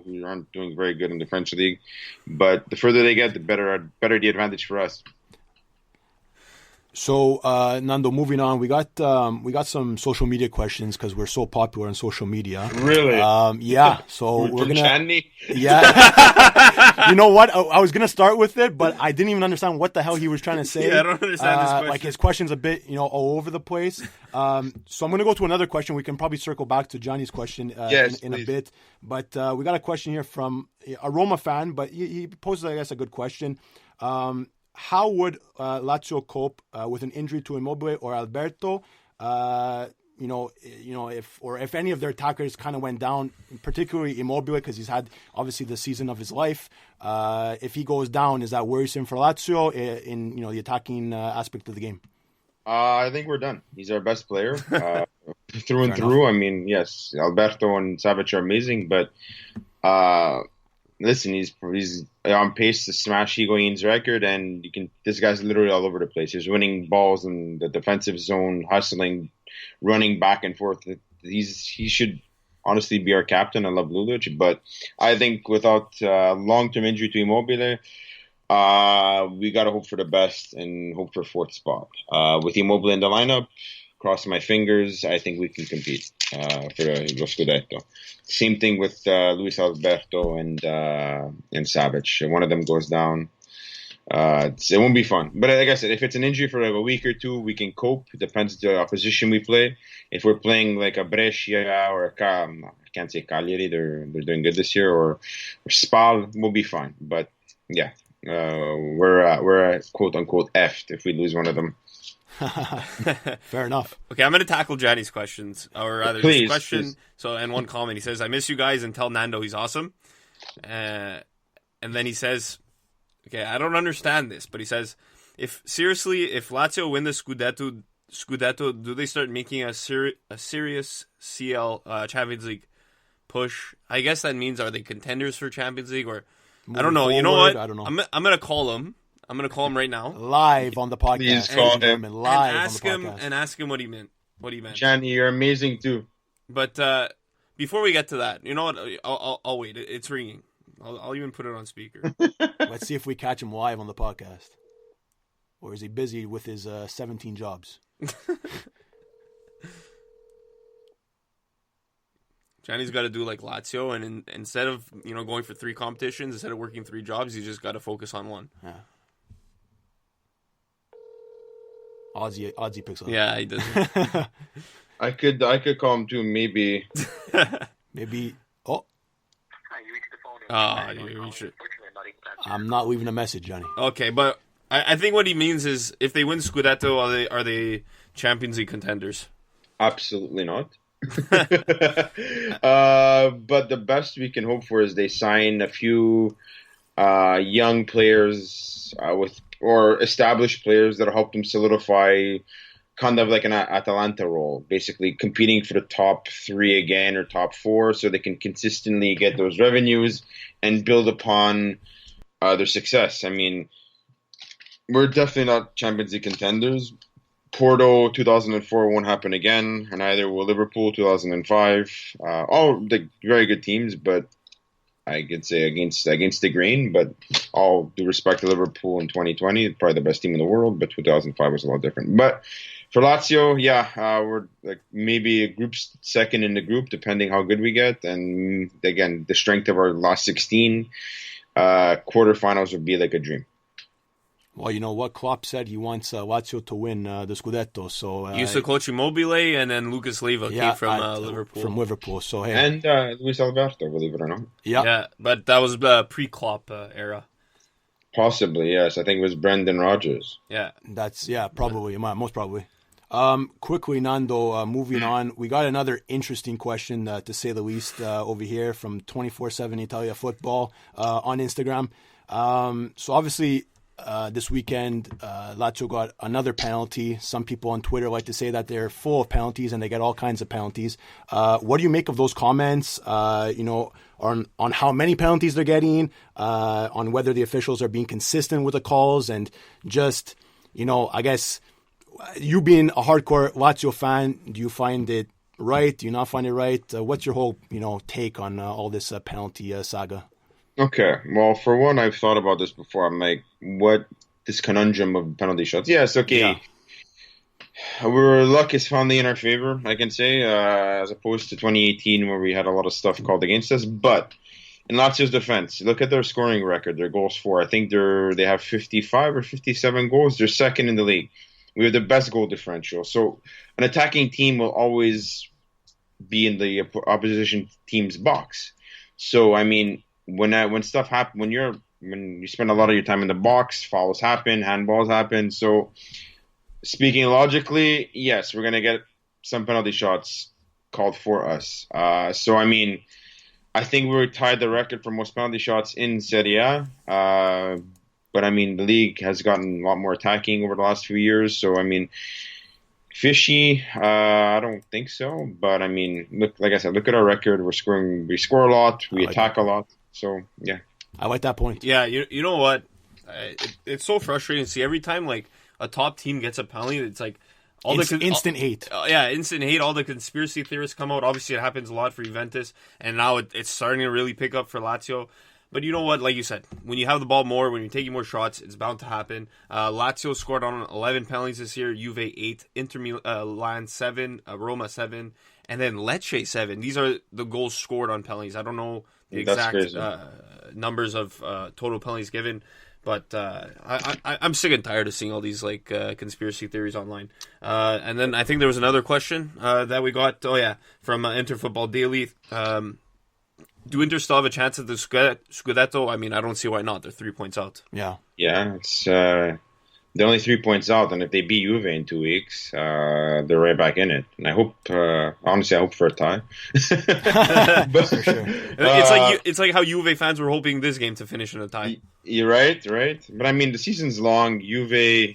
who aren't doing very good in the French league. But the further they get, the better the advantage for us. So, Nando, moving on, we got some social media questions because we're so popular on social media. Really? Yeah. So we're gonna. Chandy? Yeah. You know what? I was gonna start with it, but I didn't even understand what the hell he was trying to say. Yeah, I don't understand this question. Like his question's a bit, all over the place. So I'm gonna go to another question. We can probably circle back to Johnny's question in a bit. But we got a question here from a Roma fan, but he posed, I guess, a good question. How would Lazio cope with an injury to Immobile or Alberto? If any of their attackers kind of went down, particularly Immobile, because he's had obviously the season of his life. If he goes down, is that worrisome for Lazio in the attacking aspect of the game? I think we're done. He's our best player through and Fair through. enough. I mean, yes, Alberto and Savic are amazing, but listen, he's on pace to smash Higuain's record, and this guy's literally all over the place. He's winning balls in the defensive zone, hustling, running back and forth. He should honestly be our captain. I love Lulic, but I think without long-term injury to Immobile, we got to hope for the best and hope for fourth spot. With Immobile in the lineup, crossing my fingers, I think we can compete for the Scudetto. Same thing with Luis Alberto and Savic. One of them goes down. It won't be fun. But like I said, if it's an injury for like a week or two, we can cope. It depends on the opposition we play. If we're playing like a Brescia or I can't say Cagliari, they're doing good this year, or Spal, we'll be fine. But yeah, we're quote unquote effed if we lose one of them. Fair enough. Okay, I'm going to tackle Johnny's questions, or rather, this question. Please. So, and one comment, he says, "I miss you guys and tell Nando he's awesome." And then he says, "Okay, I don't understand this," but he says, "If Lazio win the Scudetto, do they start making a serious CL Champions League push? I guess that means are they contenders for Champions League or I don't know. Forward, you know what? I don't know. I'm going to call him. I'm going to call him right now. Live on the podcast. Please call him. Live and ask him what he meant. Johnny, you're amazing too. But before we get to that, you know what? I'll wait. It's ringing. I'll even put it on speaker. Let's see if we catch him live on the podcast. Or is he busy with his 17 jobs? Johnny's got to do like Lazio, and instead of going for 3 competitions, instead of working 3 jobs, he's just got to focus on one. Yeah. Ozzy picks up. Yeah, he does. I could call him too, maybe. Maybe. Oh. You should. I'm not leaving a message, Johnny. Okay, but I think what he means is if they win Scudetto, are they Champions League contenders? Absolutely not. But the best we can hope for is they sign a few young players or established players that'll help them solidify kind of like an Atalanta role, basically competing for the top 3 again or top 4 so they can consistently get those revenues and build upon their success. I mean, we're definitely not Champions League contenders. Porto 2004 won't happen again, and neither will Liverpool 2005. All the very good teams, but I could say against the grain, but all due respect to Liverpool in 2020, probably the best team in the world, but 2005 was a lot different. But for Lazio, we're like maybe a group second in the group, depending how good we get. And again, the strength of our last 16 quarterfinals would be like a dream. Well, you know what? Klopp said he wants Lazio to win the Scudetto. So he used to coach Immobile, and then Lucas Leiva came from Liverpool. From Liverpool, so hey. And Luis Alberto, believe it or not. Yeah, but that was pre-Klopp era. Possibly, yes. I think it was Brendan Rodgers. Yeah. That's, probably, most probably. Quickly, Nando, moving on. We got another interesting question, to say the least, over here from 24/7 Italia Football on Instagram. So obviously, this weekend, Lazio got another penalty. Some people on Twitter like to say that they're full of penalties and they get all kinds of penalties. What do you make of those comments, on how many penalties they're getting, on whether the officials are being consistent with the calls, and just, I guess, you being a hardcore Lazio fan, do you find it right? Do you not find it right? What's your whole take on all this penalty saga? Okay, well, for one, I've thought about this before. I'm like, what this conundrum of penalty shots? Yes, okay. Yeah. Luck is finally in our favor, I can say, as opposed to 2018 where we had a lot of stuff called against us. But in Lazio's defense, look at their scoring record, their goals for. I think they have 55 or 57 goals. They're second in the league. We have the best goal differential. So an attacking team will always be in the opposition team's box. So I mean, when stuff happen, when you spend a lot of your time in the box, fouls happen, handballs happen. So speaking logically, yes, we're gonna get some penalty shots called for us. So I mean, I think we tied the record for most penalty shots in Serie A. But I mean, the league has gotten a lot more attacking over the last few years. So I mean, fishy, I don't think so. But I mean, like I said, look at our record. We score a lot, we attack a lot. So yeah, I like that point. Yeah, you know what? It's so frustrating to see every time like a top team gets a penalty. It's like instant hate. Instant hate. All the conspiracy theorists come out. Obviously, it happens a lot for Juventus, and now it's starting to really pick up for Lazio. But you know what? Like you said, when you have the ball more, when you're taking more shots, it's bound to happen. Lazio scored on 11 penalties this year. Juve 8, Inter Milan 7, Roma 7, and then Lecce 7. These are the goals scored on penalties. I don't know the exact numbers of total penalties given, but I'm sick and tired of seeing all these like conspiracy theories online. And then I think there was another question that we got. Oh yeah, from Inter Football Daily. Do Inter still have a chance at the Scudetto? I mean, I don't see why not. They're 3 points out. Yeah. Yeah, it's they're only 3 points out, and if they beat Juve in 2 weeks, they're right back in it. And I hope, honestly, I hope for a tie. But, for sure. It's like how Juve fans were hoping this game to finish in a tie. You're right. But I mean, the season's long. Juve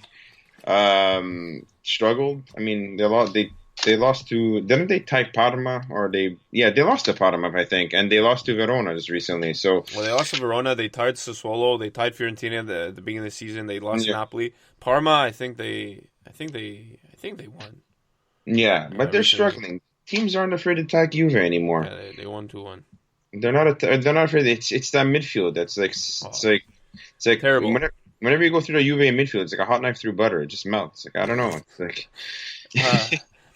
struggled. I mean, they lost to, didn't they tie Parma? They lost to Parma, I think, and they lost to Verona just recently. So they lost to Verona, they tied Sassuolo, they tied Fiorentina at the beginning of the season, they lost to Napoli. Parma, I think they won. Yeah, but they're struggling. Teams aren't afraid to attack Juve anymore. Yeah, they won 2-1. They're not afraid. It's that midfield that's like it's like terrible. Whenever you go through the Juve midfield, it's like a hot knife through butter. It just melts. Like I don't know. It's like.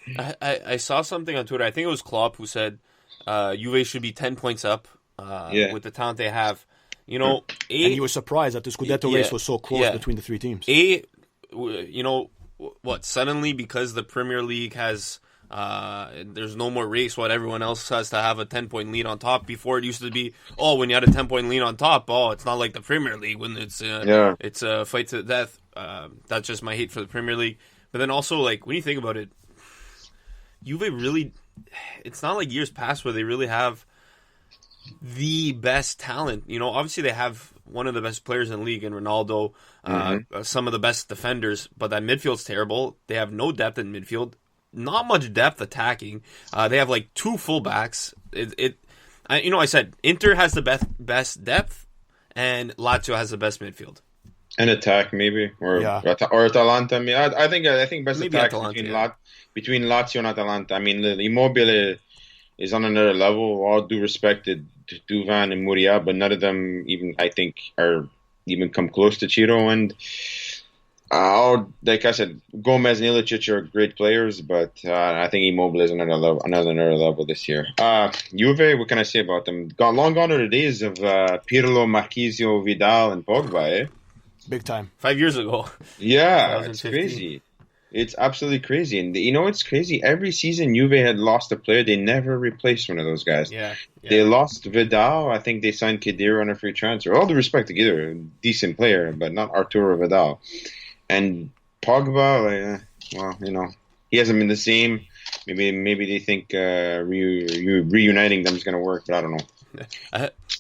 I saw something on Twitter. I think it was Klopp who said Juve should be 10 points up with the talent they have. You know, and he was surprised that the Scudetto race was so close between the three teams. Suddenly because the Premier League has there's no more race, everyone else has to have a 10-point lead on top. Before it used to be, when you had a 10-point lead on top, it's not like the Premier League when it's a fight to the death. That's just my hate for the Premier League. But then also, like, when you think about it, Juve really, it's not like years past where they really have the best talent. You know, obviously they have one of the best players in the league in Ronaldo, some of the best defenders, but that midfield's terrible. They have no depth in midfield, not much depth attacking. They have like 2 fullbacks. I said Inter has the best depth, and Lazio has the best midfield. An attack, maybe, or Atalanta. I mean, I think best maybe attack between Lazio and Atalanta. I mean, Immobile is on another level. All due respect to Duvan and Muria, but none of them even I think are even come close to Ciro. And like I said, Gomez and Ilicic are great players, but I think Immobile is another level this year. Juve, what can I say about them? Long gone are the days of Pirlo, Marchisio, Vidal, and Pogba. Big time. 5 years ago. Yeah, it's crazy. It's absolutely crazy. And you know what's crazy? Every season Juve had lost a player. They never replaced one of those guys. Yeah. They lost Vidal. I think they signed Khedira on a free transfer. All due respect to Khedira, a decent player, but not Arturo Vidal. And Pogba, he hasn't been the same. Maybe they think reuniting them is going to work, but I don't know.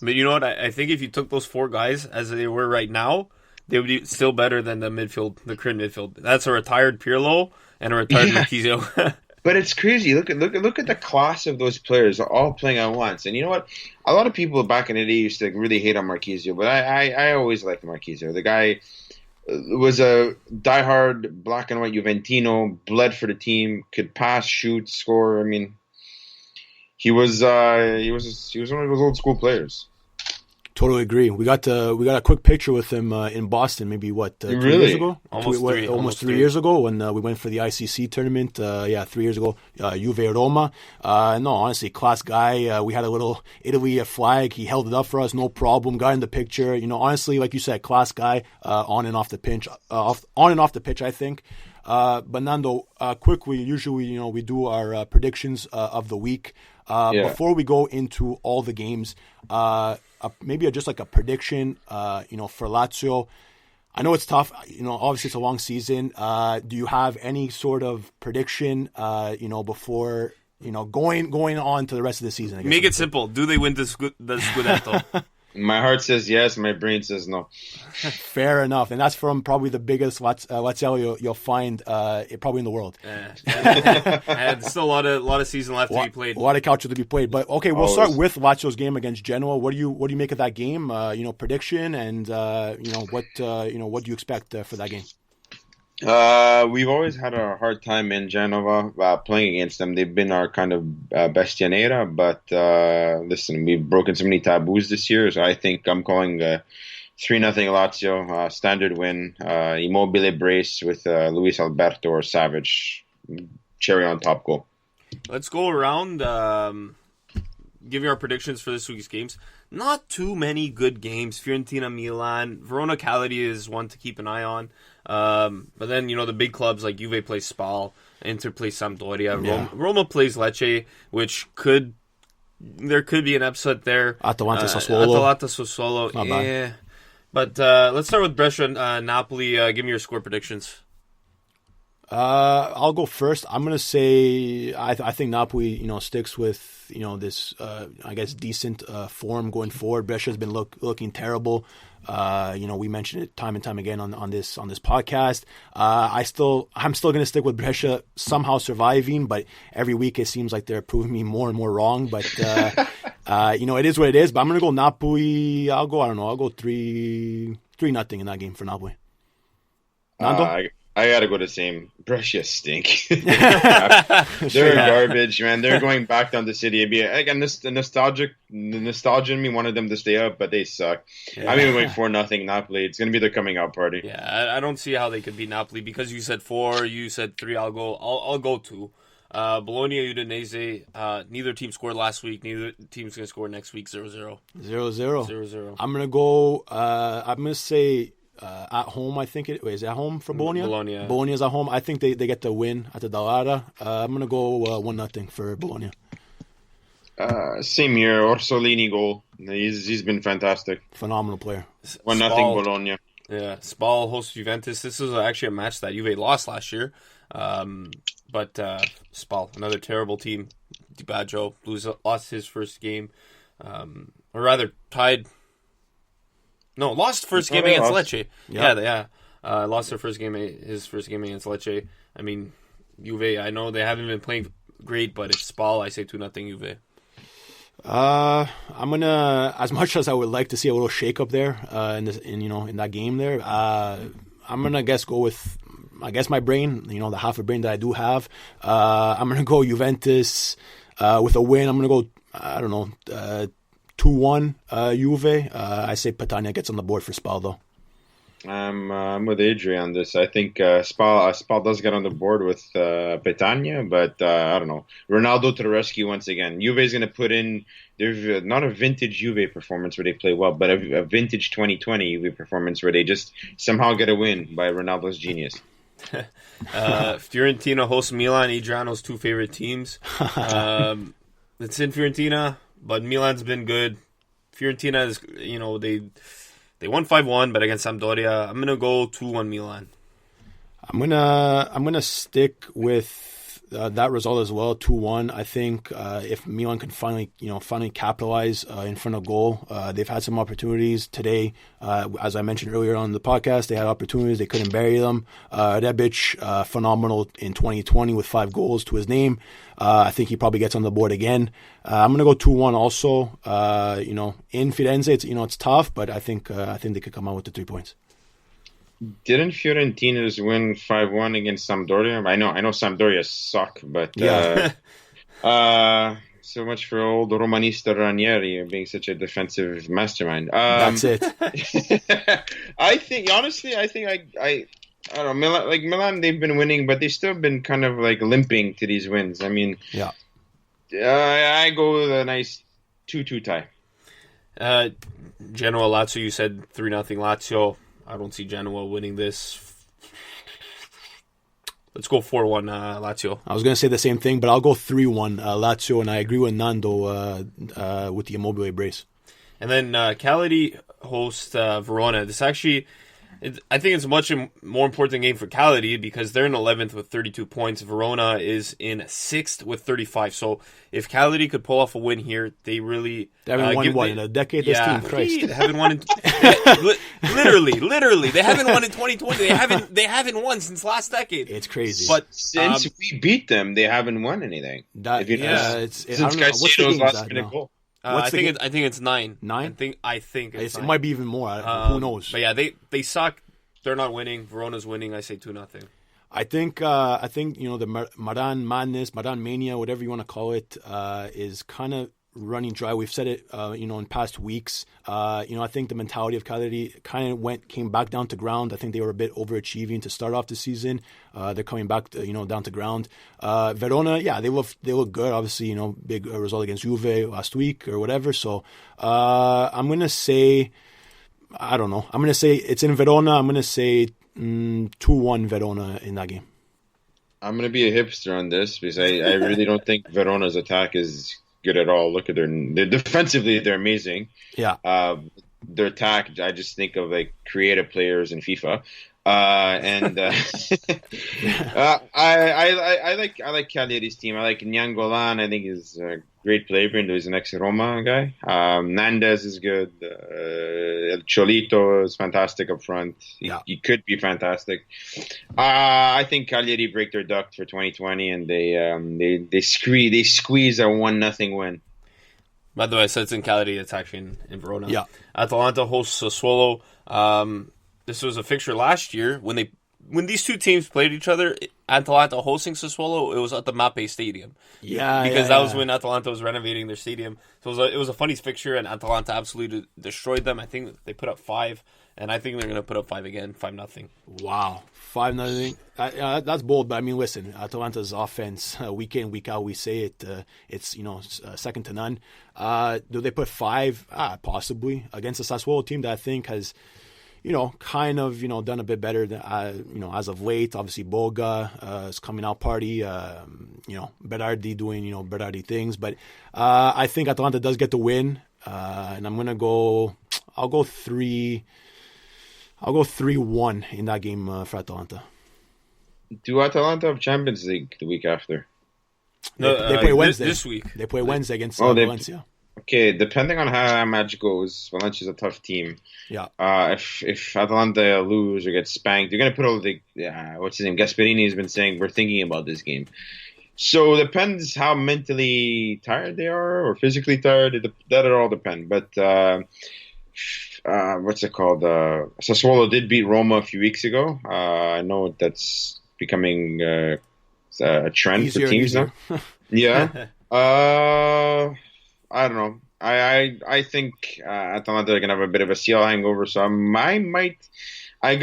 But you know what? I think if you took those 4 guys as they were right now, they would be still better than the midfield, the current midfield. That's a retired Pirlo and a retired Marchisio. But it's crazy. Look at the class of those players all playing at once. And you know what? A lot of people back in the day used to really hate on Marchisio, but I always liked Marchisio. The guy was a diehard black and white Juventino, bled for the team, could pass, shoot, score. I mean, he was one of those old school players. Totally agree. We got a quick picture with him in Boston, maybe 3 years ago? Almost 3 years ago when we went for the ICC tournament. 3 years ago, Juve Roma. No, honestly, class guy. We had a little Italy flag. He held it up for us, no problem. Got in the picture. Honestly, like you said, class guy. On and off the pitch, I think. But Nando, quickly, usually, we do our predictions of the week. Before we go into all the games, maybe just like a prediction, for Lazio. I know it's tough. Obviously it's a long season. Do you have any sort of prediction, before, going on to the rest of the season? I guess. Make it simple. Do they win the Scudetto? My heart says yes. My brain says no. Fair enough. And that's from probably the biggest Laziale you'll find probably in the world. And still a lot of season left to be played. A lot of Calcio to be played. But okay, we'll start with Lazio's game against Genoa. What do you make of that game? Prediction and what do you expect for that game? We've always had a hard time in Genova playing against them. They've been our kind of bestia nera, but listen, we've broken so many taboos this year, so I think I'm calling 3-0 Lazio, standard win, Immobile brace with Luis Alberto or Savic, cherry on top goal. Let's go around, give you our predictions for this week's games. Not too many good games. Fiorentina, Milan, Verona Cagliari is one to keep an eye on. But then, the big clubs like Juve plays Spal, Inter plays Sampdoria, Roma plays Lecce, which there could be an upset there. Atalanta Sassuolo. Yeah. But let's start with Brescia and Napoli. Give me your score predictions. I'll go first. I'm gonna say I think Napoli, sticks with this I guess decent form going forward. Brescia's been looking terrible. We mentioned it time and time again on this podcast. I'm still gonna stick with Brescia somehow surviving, but every week it seems like they're proving me more and more wrong. But it is what it is. But I'm gonna go Napoli. I'll go 3-0 in that game for Napoli. Nando? I gotta go the same. Brescia stink. They're garbage, man. They're going back down the city. Again, the nostalgia in me wanted them to stay up, but they suck. Yeah. I'm even going 4-0 Napoli. It's gonna be their coming out party. Yeah, I don't see how they could beat Napoli because you said 4, you said 3. I'll go 2. Bologna, Udinese. Neither team scored last week. Neither team's gonna score next week. 0-0. 0-0. I'm gonna go. I'm gonna say. At home, I think is it at home for Bologna? Bologna's at home. I think they get the win at the Dallara. I'm going to go 1-0 for Bologna. Same year, Orsolini goal. He's been fantastic. Phenomenal player. 1-0 Bologna. Yeah, Spal hosts Juventus. This was actually a match that Juve lost last year. But Spal, another terrible team. Di Baggio lost his first game. Or rather, tied... No, lost first game against Lecce. Yeah. Lost his first game against Lecce. I mean, Juve, I know they haven't been playing great, but it's Spal. I say 2-0 Juve. I'm gonna, as much as I would like to see a little shake up there in that game there. I'm gonna go with my brain. The half a brain that I do have. I'm gonna go Juventus with a win. I'm gonna go. I don't know. 2-1 Juve. I say Petagna gets on the board for Spal, though. I'm with Adrian on this. I think Spal does get on the board with Petagna, but I don't know. Ronaldo to the rescue once again. Juve is going to put in, there's not a vintage Juve performance where they play well, but a vintage 2020 Juve performance where they just somehow get a win by Ronaldo's genius. Fiorentina hosts Milan, Adriano's two favorite teams. It's in Fiorentina. But Milan's been good. Fiorentina is, they won 5-1, but against Sampdoria, I'm gonna go 2-1 Milan. I'm gonna stick with that result as well, 2-1. I think if Milan can finally capitalize in front of goal, they've had some opportunities today. As I mentioned earlier on the podcast, they had opportunities, they couldn't bury them. Rebic, phenomenal in 2020 with 5 goals to his name. I think he probably gets on the board again. I'm going to go 2-1 also. In Firenze, it's tough, but I think they could come out with the 3 points. Didn't Fiorentina's win 5-1 against Sampdoria? I know Sampdoria suck, but So much for old Romanista Ranieri being such a defensive mastermind. That's it. I think I don't know. Milan, they've been winning, but they've still been kind of like limping to these wins. I mean, Yeah. I go with a nice 2-2 tie. Genoa Lazio, you said 3-0 Lazio. I don't see Genoa winning this. Let's go 4-1 Lazio. I was going to say the same thing, but I'll go 3-1 Lazio, and I agree with Nando with the Immobile brace. And then Cagliari host Verona. This actually, I think it's a much more important game for Cagliari because they're in 11th with 32 points. Verona is in 6th with 35. So if Cagliari could pull off a win here, they really... They haven't won one in a decade, this team, Christ. They haven't won in... literally. They haven't won in 2020. They haven't won since last decade. It's crazy. But Since we beat them, they haven't won anything. Since Caicedo's last minute goal. I think it's 9. 9? I think it's 9. It might be even more. Who knows? But yeah, they suck. They're not winning. Verona's winning. I say 2-0. I think the Maran madness, Maran mania, whatever you want to call it, is kind of running dry. We've said it, in past weeks. I think the mentality of Cagliari kind of came back down to ground. I think they were a bit overachieving to start off the season. They're coming back, down to ground. Verona, yeah, they look good. Obviously, big result against Juve last week or whatever. So I'm gonna say, I don't know. I'm gonna say it's in Verona. I'm gonna say 2-1 Verona in that game. I'm gonna be a hipster on this because I really don't think Verona's attack is good at all. Look at their defensively, they're amazing. Yeah. Their attack, I just think of like creative players in FIFA. I like Cagliari's team. I like Nyangolan. I think he's a great player, even though he's an ex-Roma guy. Nandez is good. Cholito is fantastic up front. He could be fantastic. I think Cagliari break their duck for 2020, and they squeeze a 1-0 win. By the way, I said it's in Cagliari. It's actually in Verona. Yeah. Atalanta hosts Sassuolo. This was a fixture last year when these two teams played each other. Atalanta hosting Sassuolo, it was at the Mappe Stadium. Because that was when Atalanta was renovating their stadium. So it was a funny fixture, and Atalanta absolutely destroyed them. I think they put up 5, and I think they're going to put up 5 again, 5-0. Wow, 5-0. That's bold, but I mean, listen, Atalanta's offense, week in, week out, we say it. It's second to none. Do they put 5? Possibly against a Sassuolo team that I think has, kind of, done a bit better than, as of late. Obviously, Boga is coming out party. Berardi doing, Berardi things. But I think Atalanta does get the win, and I'm gonna go. I'll go 3-1 in that game for Atalanta. Do Atalanta have Champions League the week after? No, they play Wednesday this week. They play Wednesday against Valencia. Okay, depending on how our match goes, Valencia's a tough team. Yeah. If Atalanta lose or get spanked, you're going to put all the what's his name? Gasperini has been saying we're thinking about this game. So it depends how mentally tired they are or physically tired. That all depend. But what's it called? Sassuolo did beat Roma a few weeks ago. I know that's becoming a trend for teams now. Yeah. I don't know. I think Atalanta are gonna have a bit of a CL hangover, so I'm gonna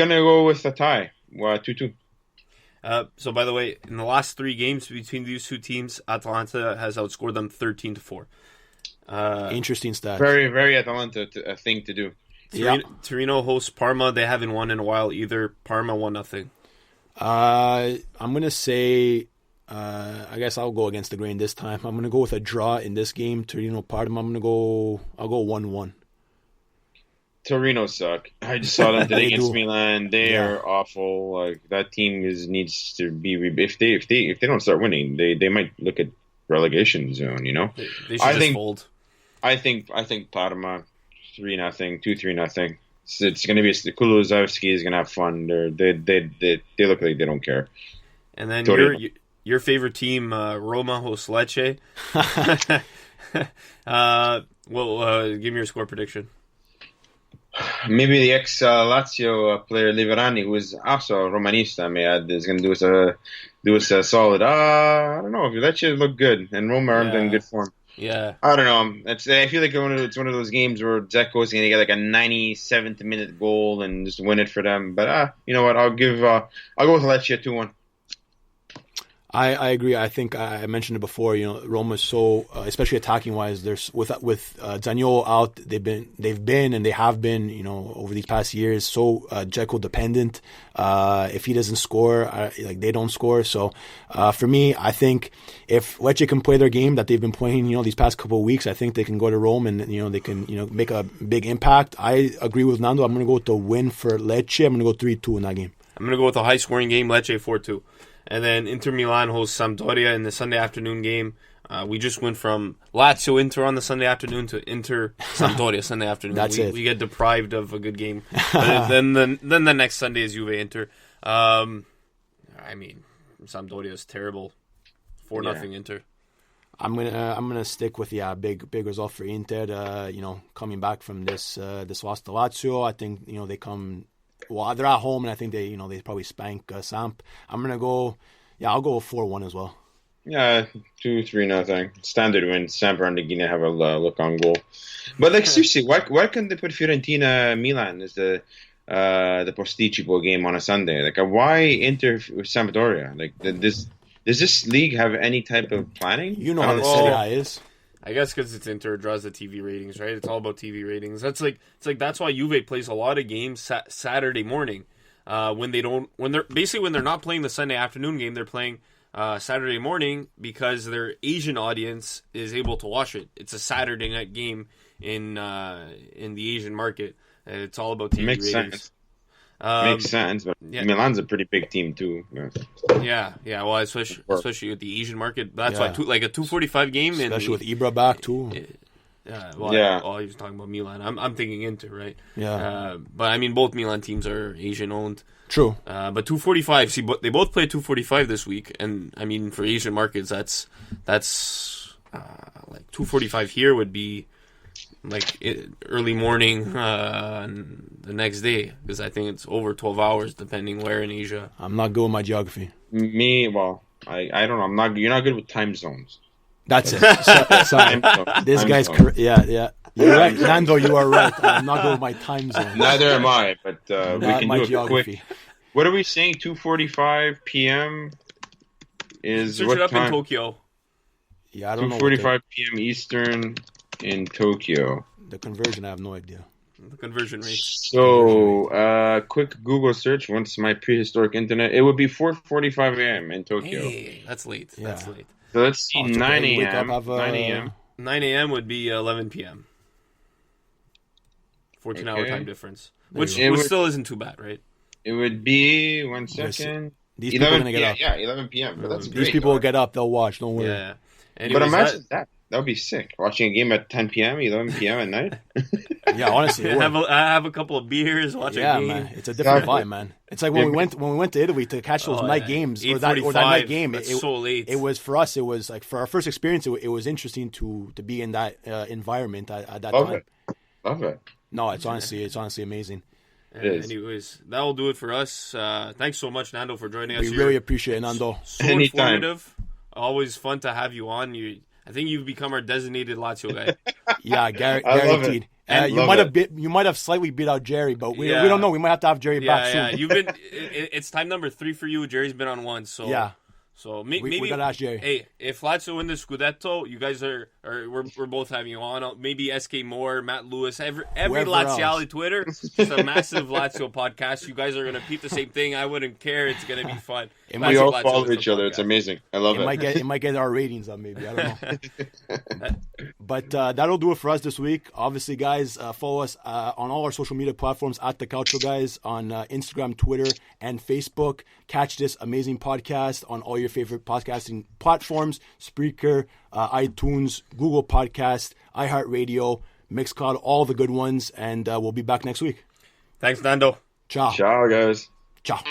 go with a tie, 2-2. So by the way, in the last 3 games between these two teams, Atalanta has outscored them 13-4. Interesting stat. Very, very Atalanta thing to do. Torino hosts Parma. They haven't won in a while either. Parma 1-0. I'm gonna say. I guess I'll go against the grain this time. I'm going to go with a draw in this game. Torino Parma. I'll go 1-1. Torino suck. I just saw them today against Milan. They are awful. Like that team needs to be. If they don't start winning, they might look at relegation zone. They should fold. I think Parma 3-0, 2-3-0. It's going to be Kulusevski is going to have fun. They look like they don't care. And then your favorite team, Roma hosts Lecce. Give me your score prediction. Maybe the ex-Lazio player Liverani, who is also a Romanista, is going to do us a solid. I don't know. Lecce look good, and Roma aren't in good form. Yeah. I don't know. I feel like it's one of those games where Dzeko's going to get like a 97th minute goal and just win it for them. But you know what? I'll go with Lecce 2-1. I agree. I think I mentioned it before. Roma's so, especially attacking wise. There's with Zaniolo out, they've been and they have been, over these past years, so Dzeko dependent. If he doesn't score, they don't score. So for me, I think if Lecce can play their game that they've been playing, these past couple of weeks, I think they can go to Rome and they can make a big impact. I agree with Nando. I'm going to go with the win for Lecce. I'm going to go 3-2 in that game. I'm going to go with a high scoring game, Lecce 4-2. And then Inter Milan hosts Sampdoria in the Sunday afternoon game. We just went from Lazio Inter on the Sunday afternoon to Inter Sampdoria Sunday afternoon. That's it. We get deprived of a good game. then the next Sunday is Juve Inter. I mean, Sampdoria is terrible. 4-0 Inter. I'm gonna stick with big result for Inter. Coming back from this loss to Lazio, I think they come. Well, they're at home, and I think they probably spank Samp. I'm gonna go. Yeah, I'll go 4-1 as well. Yeah, 2-3-0. Standard win. Samp are going to have a look on goal. But seriously, why couldn't they put Fiorentina Milan as the Posticipo game on a Sunday? Why Inter with Sampdoria? Does this league have any type of planning? How the Serie A is. I guess because it's Inter, it draws the TV ratings, right? It's all about TV ratings. That's that's why Juve plays a lot of games Saturday morning. When they're not playing the Sunday afternoon game, they're playing Saturday morning because their Asian audience is able to watch it. It's a Saturday night game in the Asian market. It's all about TV Makes ratings. Sense. Makes sense, but Milan's a pretty big team too. Yeah. Well, especially with the Asian market, that's why a 2:45 game, especially with Ibra back too. He was talking about Milan. I'm thinking Inter, right? Yeah. But I mean, both Milan teams are Asian owned. True. But 2:45. See, they both play 2:45 this week, and I mean, for Asian markets, that's 2:45 here would be early morning the next day, because I think it's over 12 hours depending where in Asia. I'm not good with my geography. I don't know. You're not good with time zones. That's it. This guy's correct. Yeah. You're right, Nando. You are right. I'm not good with my time zone. Neither am I. But we can my do geography. a quick. What are we saying? 2:45 p.m. is Search what it up time? in Tokyo. Yeah, I don't know. 2:45 p.m. Eastern in Tokyo. The conversion, I have no idea. The conversion rate. So, quick Google search. Once my prehistoric internet, it would be 4:45 a.m. in Tokyo. Hey, that's late. Yeah. That's late. So let's see, 9 Wake up, a.m. have 9 a.m. 9 a.m. would be 11 p.m. 14-hour time difference, which still isn't too bad, right? It would be 1 second. These people are gonna get up. Yeah, 11 p.m. But that's These great, people will though. get up. They'll watch. Don't worry. Yeah. But Anyways, imagine that. That would be sick. Watching a game at 10 p.m., 11 p.m. at night. Yeah, honestly, it would. I have a couple of beers, watch a game. Man, it's a different vibe, man. It's like when we went to Italy to catch those night games or that night game. It's so late. It was for us. It was like for our first experience. It was interesting to be in that environment at that time. Love it. No, it's honestly amazing. Anyways, that will do it for us. Thanks so much, Nando, for joining us. We really appreciate it, Nando. So Anytime. informative. Always fun to have you on. I think you've become our designated Lazio guy. Yeah, guaranteed. You might have slightly beat out Jerry, but we don't know. We might have to have Jerry back soon. Yeah, you've been. It's time number 3 for you. Jerry's been on 1, so yeah. So maybe we gotta ask Jerry. Hey, if Lazio win the Scudetto, you guys we're both having you on. Maybe SK Moore, Matt Lewis, every Laziale Twitter, just a massive Lazio podcast. You guys are gonna repeat the same thing. I wouldn't care. It's gonna be fun. We all follow each other. It's amazing. I love it. It might get our ratings up, maybe. I don't know. But that'll do it for us this week. Obviously, guys, follow us on all our social media platforms at the Calcio Guys on Instagram, Twitter, and Facebook. Catch this amazing podcast on all your favorite podcasting platforms: Spreaker, iTunes, Google Podcast, iHeart Radio, Mixcloud, all the good ones. And we'll be back next week. Thanks, Nando. Ciao. Ciao, guys. Ciao.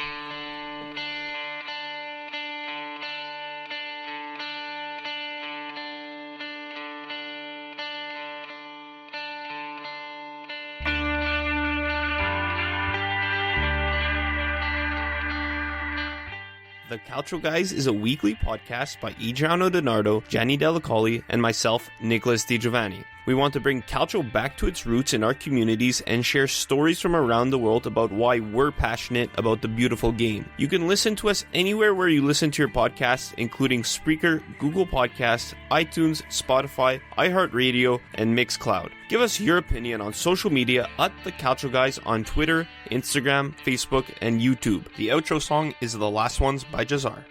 The Calcio Guys is a weekly podcast by Adreano DiNardo, Gianni Dellacoli, and myself, Nicholas DiGiovanni. We want to bring Calcio back to its roots in our communities and share stories from around the world about why we're passionate about the beautiful game. You can listen to us anywhere where you listen to your podcasts, including Spreaker, Google Podcasts, iTunes, Spotify, iHeart Radio, and Mixcloud. Give us your opinion on social media at The Calcio Guys on Twitter, Instagram, Facebook, and YouTube. The outro song is The Last Ones by Jahzzar.